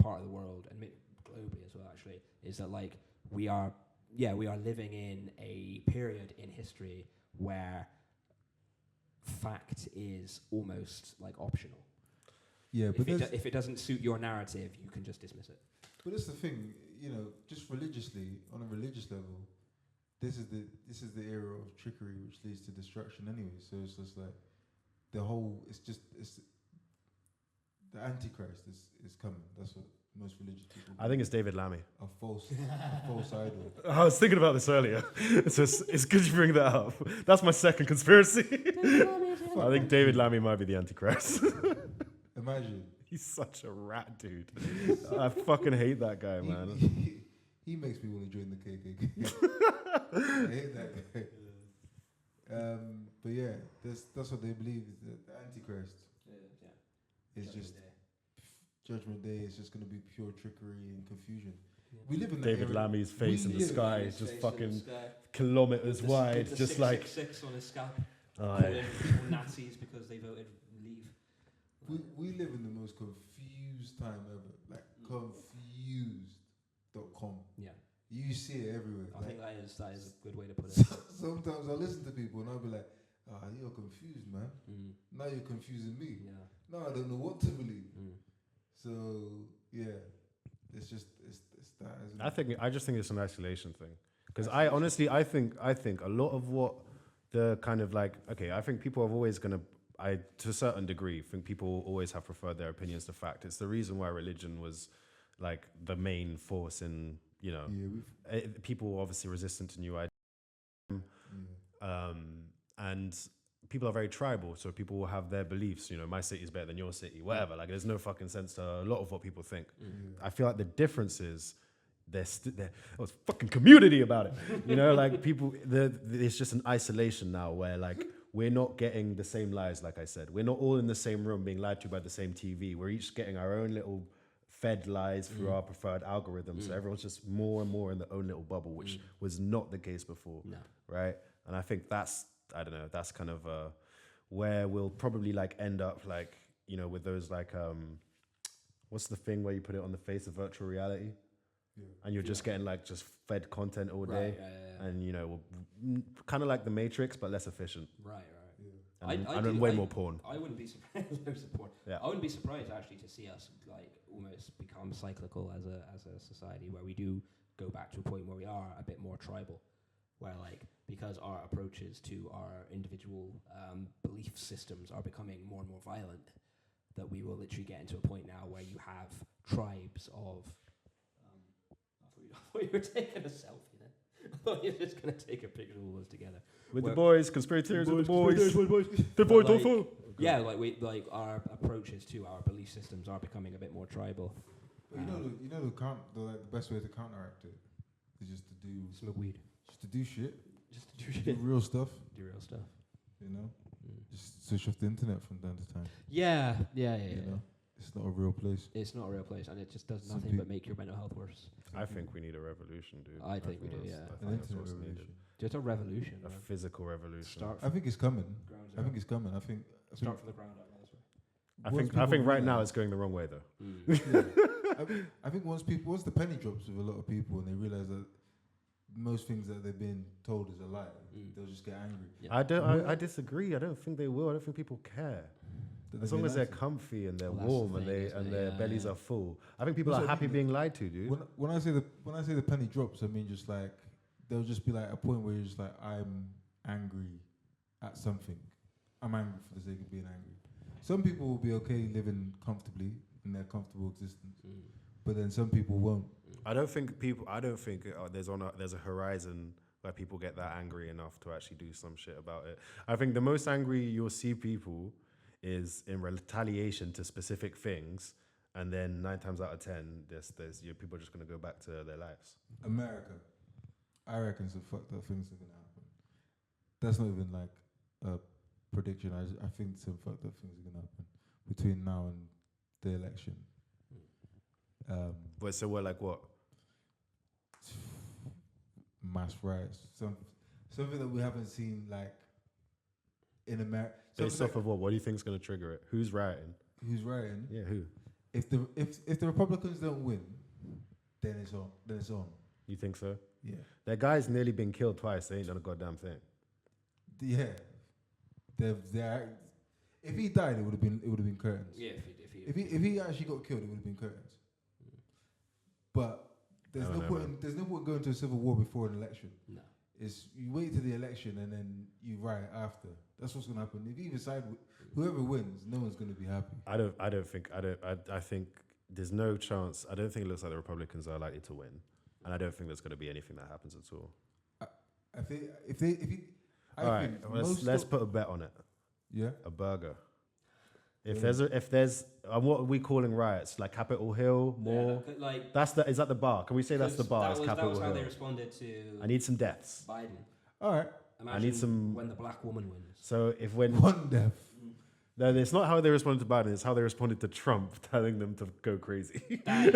part of the world and globally as well. Actually, is that like we are living in a period in history where fact is almost like optional. Yeah, but If it doesn't suit your narrative, you can just dismiss it. But that's the thing, just religiously, on a religious level, this is the era of trickery which leads to destruction anyway. So it's just like the Antichrist is coming. That's what most religious people I think it's David Lammy. a false idol. I was thinking about this earlier. It's good you bring that up. That's my second conspiracy. I think David Lammy might be the Antichrist. Imagine. He's such a rat, dude. I fucking hate that guy, man. He makes me want to join the KKK. I hate that guy. But yeah, that's what they believe is that the Antichrist is just Judgment Day is just going to be pure trickery and confusion. Yeah. We live in that David era. Lammy's face in the live- sky is just fucking kilometers wide, the just like. 666 on his scalp. Oh, Calling yeah. people Nazis because they voted leave. We live in the most confused time ever. Like confused.com. Yeah, You see it everywhere. I Like, think that is a good way to put it. sometimes I listen to people and I'll be like, you're confused, man. Now you're confusing me. Yeah. Now I don't know what to believe. Mm. So yeah, it's that. Isn't it? I just think it's an isolation thing. Because I think a lot of what the kind of like, okay, I think people have always to a certain degree, think people always have preferred their opinions to fact. It's the reason why religion was like the main force in, people were obviously resistant to new ideas. And people are very tribal, so people will have their beliefs. My city is better than your city, whatever. Like, there's no fucking sense to a lot of what people think. I feel like the difference is there's fucking community about it. Like people, it's just an isolation now where like we're not getting the same lies. Like I said, we're not all in the same room being lied to by the same TV. We're each getting our own little fed lies through our preferred algorithms. So everyone's just more and more in their own little bubble, which was not the case before. No. Right? And I think that's kind of where we'll probably like end up like, with those like, what's the thing where you put it on the face of virtual reality? And you're just getting like just fed content all day. Yeah. And, kind of like the Matrix, but less efficient. Right. And way more porn. I wouldn't be surprised. Loads of porn. Yeah. I wouldn't be surprised actually to see us like almost become cyclical as a society, where we do go back to a point where we are a bit more tribal, where like because our approaches to our individual belief systems are becoming more and more violent, that we will literally get into a point now where you have tribes of. I thought you were taking a selfie then. I thought you were just going to take a picture of all those together. With Where- the boys, conspiracy theories with the boys. The But boy like- don't fall. Yeah, like our approaches to our belief systems are becoming a bit more tribal. But the best way to counteract it is just to do Smoke weed. Just to do shit. Just to do Do shit. real stuff. Do real stuff. Just switch off the internet from time to time. Yeah. It's not a real place. It's not a real place, and it just does Some nothing but make your mental health worse. I think we need a revolution, dude. I think we do, that's- yeah. I An think that's internet what's needed. revolution. Just a revolution. A man. physical revolution. Start. I think it's coming. Ground I zero. think it's coming. I think Start from the ground up. That's right. I think right now it's going the wrong way though. I think once the penny drops with a lot of people and they realize that most things that they've been told is a lie, they'll just get angry. Yeah. I disagree. I don't think they will. I don't think people care. That As they've long been as they're lied to. comfy and they're Well, that's the warm and thing, they isn't and it? their Yeah, bellies yeah. are full. I think people That's are what I happy mean. being lied to, dude. When I say the penny drops, I mean just like there'll just be like a point where you're just like, I'm angry at something. I'm angry for the sake of being angry. some people will be okay living comfortably in their comfortable existence, but then some people won't. I don't think there's a horizon where people get that angry enough to actually do some shit about it. I think the most angry you'll see people is in retaliation to specific things, and then 9 times out of 10, people are just gonna go back to their lives. America, I reckon some fucked up things are gonna happen. That's not even like a prediction. I think some fucked up things are gonna happen between now and the election. But so we're like what? Mass riots, something that we haven't seen like in America. Based off of what? What do you think's gonna trigger it? Who's rioting? Who's rioting? Yeah, who? If the Republicans don't win, then it's on. You think so? Yeah. That guy's nearly been killed twice. They ain't done a goddamn thing. Yeah. If he died, it would have been curtains. Yeah, If he actually got killed, it would have been curtains. But there's no point going to a civil war before an election. No. It's you wait till the election and then you riot after. That's what's gonna happen. If either side, whoever wins, no one's gonna be happy. I think there's no chance. I don't think it looks like the Republicans are likely to win, and I don't think there's gonna be anything that happens at all. I think all right, let's put a bet on it. Yeah, a burger. If there's what are we calling riots? Like Capitol Hill, more. Yeah, like is that the bar? Can we say that's the bar? Capitol that was how Hill. they responded to. I need some deaths. Biden. All right. Imagine I need some when the black woman wins. So when one death. No, it's not how they responded to Biden. It's how they responded to Trump, telling them to go crazy. But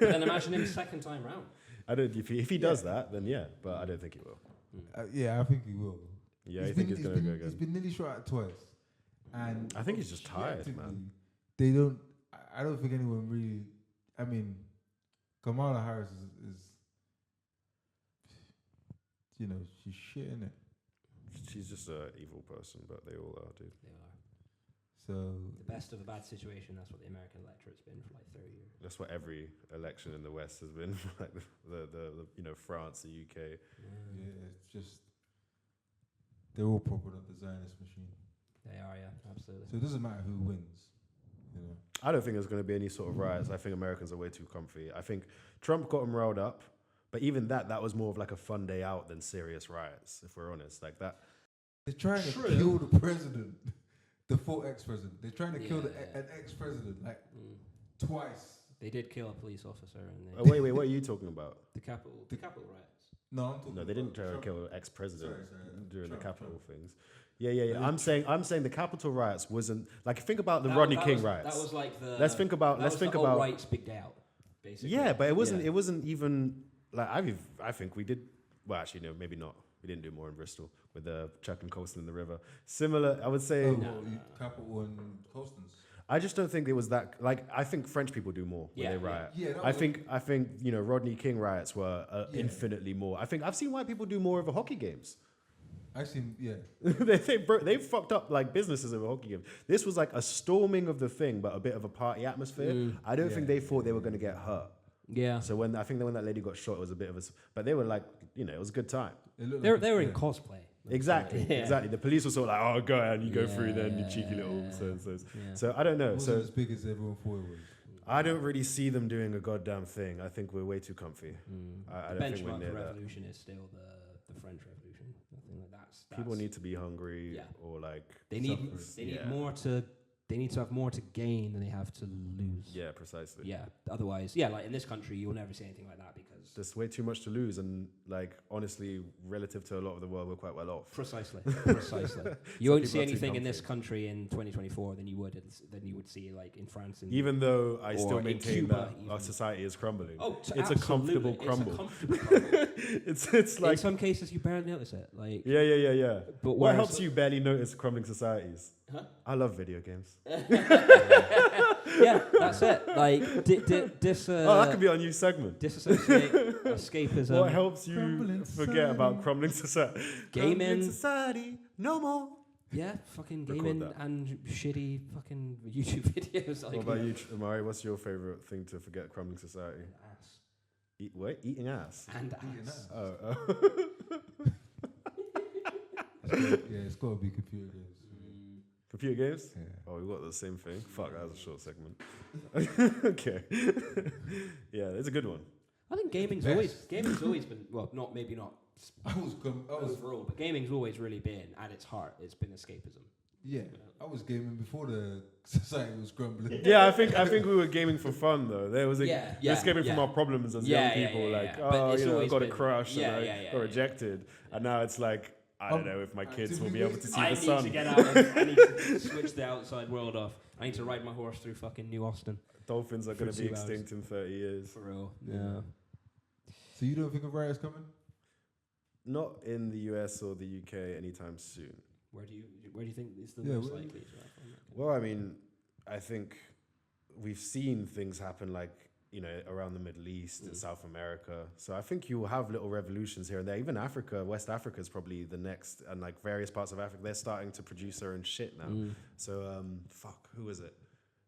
then imagine him second time round. I don't. If he does that, then yeah. But I don't think he will. Yeah, I think he will. Yeah, I think he's gonna go again. He's been nearly shot at twice. And I think he's just tired, man. I don't think anyone really. I mean, Kamala Harris is she's shit, innit? She's just an evil person, but they all are, dude. They are. So the best of a bad situation. That's what the American electorate's been for like 30 years. That's what every election in the West has been, like the France, the UK. Yeah, it's just they're all propping up the Zionist machine. They are, yeah, absolutely. So it doesn't matter who wins. I don't think there's going to be any sort of riots. I think Americans are way too comfy. I think Trump got them riled up, but even that was more of like a fun day out than serious riots, if we're honest. Like that. They're trying to kill the president, the full ex-president. They're trying to kill an ex-president like twice. They did kill a police officer. And wait, what are you talking about? The Capitol riots. No, I'm talking. No, they didn't try to kill an ex-president during the Capitol things. Yeah. I'm saying the Capitol riots wasn't like think about the Rodney King riots. That was like the. Let's think about rights big day out, basically. Yeah, but it wasn't. It wasn't even like I think we did. Well, actually, no, maybe not. We didn't do more in Bristol with the Chuck and Colston in the river. Similar, I would say. Capitol and Colston's. I just don't think it was that. Like, I think French people do more when they riot. Yeah, I think Rodney King riots were infinitely more. I think I've seen white people do more over hockey games. I've seen, they fucked up like businesses over hockey games. This was like a storming of the thing, but a bit of a party atmosphere. I don't think they thought they were going to get hurt. Yeah. So when that lady got shot, it was a bit of a. But they were like, it was a good time. They were in cosplay. Exactly. The police were sort of like, oh, go ahead, you go through then, you cheeky little So I don't know. It wasn't as big as everyone thought it was. I don't really see them doing a goddamn thing. I think we're way too comfy. I don't think we're near that. Revolution is still the French Revolution. I think that's people need to be hungry or like they need more to. They need to have more to gain than they have to lose. Yeah, precisely. Yeah. Otherwise, like in this country, you'll never see anything like that because there's way too much to lose, and like honestly, relative to a lot of the world, we're quite well off. Precisely. You won't see anything in this country in 2024 than you would see like in France. Even though I still maintain that our society is crumbling. Oh, it's a comfortable crumble. It's like in some cases you barely notice it. Like yeah. But what helps you barely notice crumbling societies? Huh? I love video games. Yeah, that's it. Like, that could be our new segment. Disassociate, escapism. What helps you forget about crumbling society? Gaming. Crumbling society, no more. Yeah, fucking gaming and shitty fucking YouTube videos. Like, what about you, Amari? What's your favourite thing to forget crumbling society? Ass. Eating ass? And ass. Oh. It's got to be computer games. Computer games? Yeah. Oh, we got the same thing. Fuck, that was a short segment. Okay. Yeah, it's a good one. I think gaming's always been, well, not overall, but gaming's always really been, at its heart, it's been escapism. Yeah, I was gaming before the society was crumbling. Yeah, I think we were gaming for fun though. There was escaping from yeah. our problems as young people. I got a crush and I got rejected, and now it's like I don't know if my kids will be able to see the sun. I need to get out. I need to switch the outside world off. I need to ride my horse through fucking New Austin. Dolphins are going to be extinct in 30 years. For real. Yeah. So you don't think a riot's coming? Not in the US or the UK anytime soon. Where do you think is the most likely to happen? Well, I mean, I think we've seen things happen like, you know, around the Middle East and South America. So I think you will have little revolutions here and there. Even Africa, West Africa is probably the next, and like various parts of Africa, they're starting to produce their own shit now. So, who was it?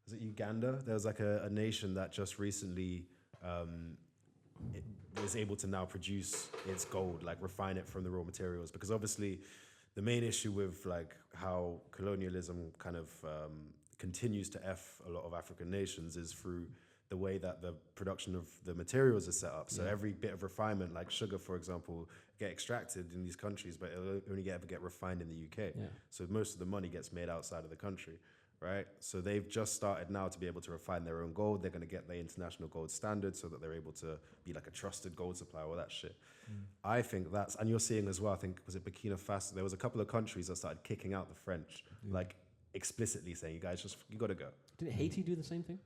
Was it Uganda? There was like a nation that just recently it was able to now produce its gold, like refine it from the raw materials. Because obviously the main issue with like how colonialism kind of continues to F a lot of African nations is through the way that the production of the materials is set up. So every bit of refinement, like sugar, for example, get extracted in these countries, but it'll only ever get refined in the UK. Yeah. So most of the money gets made outside of the country, right? So they've just started now to be able to refine their own gold. They're going to get the international gold standard so that they're able to be like a trusted gold supplier, all that shit. I think that's, and you're seeing as well, I think, was it Burkina Faso? There was a couple of countries that started kicking out the French, like explicitly saying, you guys you got to go. Did Haiti do the same thing?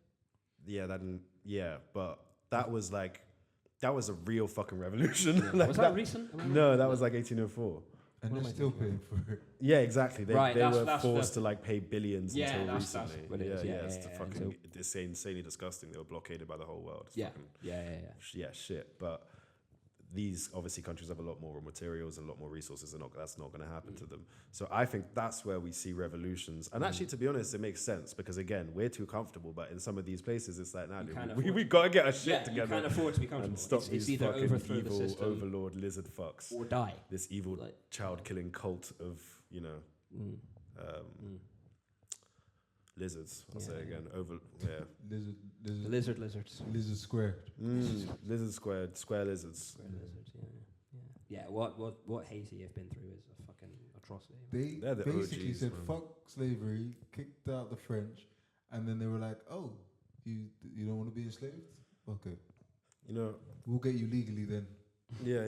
Yeah, but that was a real fucking revolution. Yeah. Was that recent? No, that was like 1804. And they're still paying for it. Yeah, exactly. They were forced to like pay billions until recently. It's fucking it's insanely disgusting. They were blockaded by the whole world. It's shit. But these obviously countries have a lot more materials and a lot more resources, and that's not going to happen to them. So I think that's where we see revolutions. And actually, to be honest, it makes sense because again, we're too comfortable. But in some of these places, it's like, we got to get our shit together. You can't afford to be comfortable. And stop these either fucking overthrow evil the system overlord lizard fucks or die. This evil child-killing cult of lizards. I'll say again. Lizards. Lizard squared. Lizard squared. Square lizards. Square lizards. Yeah. What Haiti have been through is a fucking atrocity. They basically OGs, said fuck slavery, kicked out the French, and then they were like, "Oh, you don't want to be enslaved? Okay, we'll get you legally then." Yeah,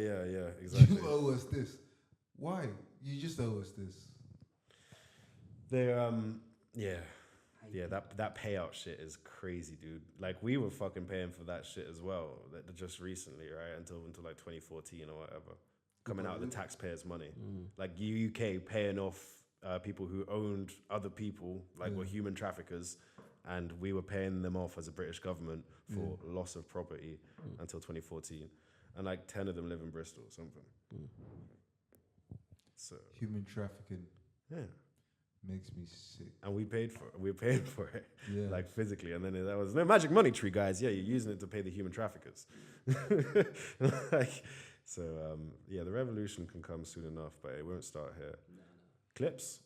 exactly. You owe us this. Why? You just owe us this. They that payout shit is crazy, dude. Like we were fucking paying for that shit as well, just recently, right? Until like 2014 or whatever, coming out of the taxpayers' money. Like UK paying off people who owned other people, like were human traffickers, and we were paying them off as a British government for loss of property until 2014, and like 10 of them live in Bristol or something. So human trafficking. Yeah. Makes me sick. And we paid for it, yeah. Like physically. And then that was no magic money tree, guys. Yeah, you're using it to pay the human traffickers. The revolution can come soon enough, but it won't start here. Clips.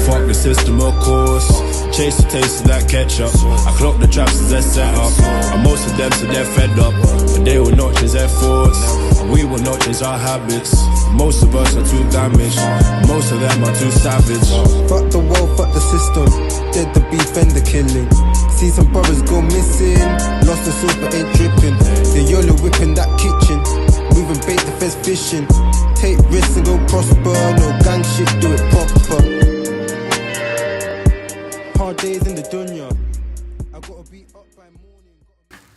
Fuck the system, of course. Chase the taste of that ketchup. I clock the traps as they're set up. And most of them, so they're fed up. But they will not change their thoughts. And we will not change our habits. Most of us are too damaged. Most of them are too savage. Fuck the world, fuck the system. Dead the beef and the killing. See some brothers go missing. Lost the sauce but ain't dripping. The YOLO whipping that kitchen. Moving bait, the fence fishing. Take risks and go prosper. No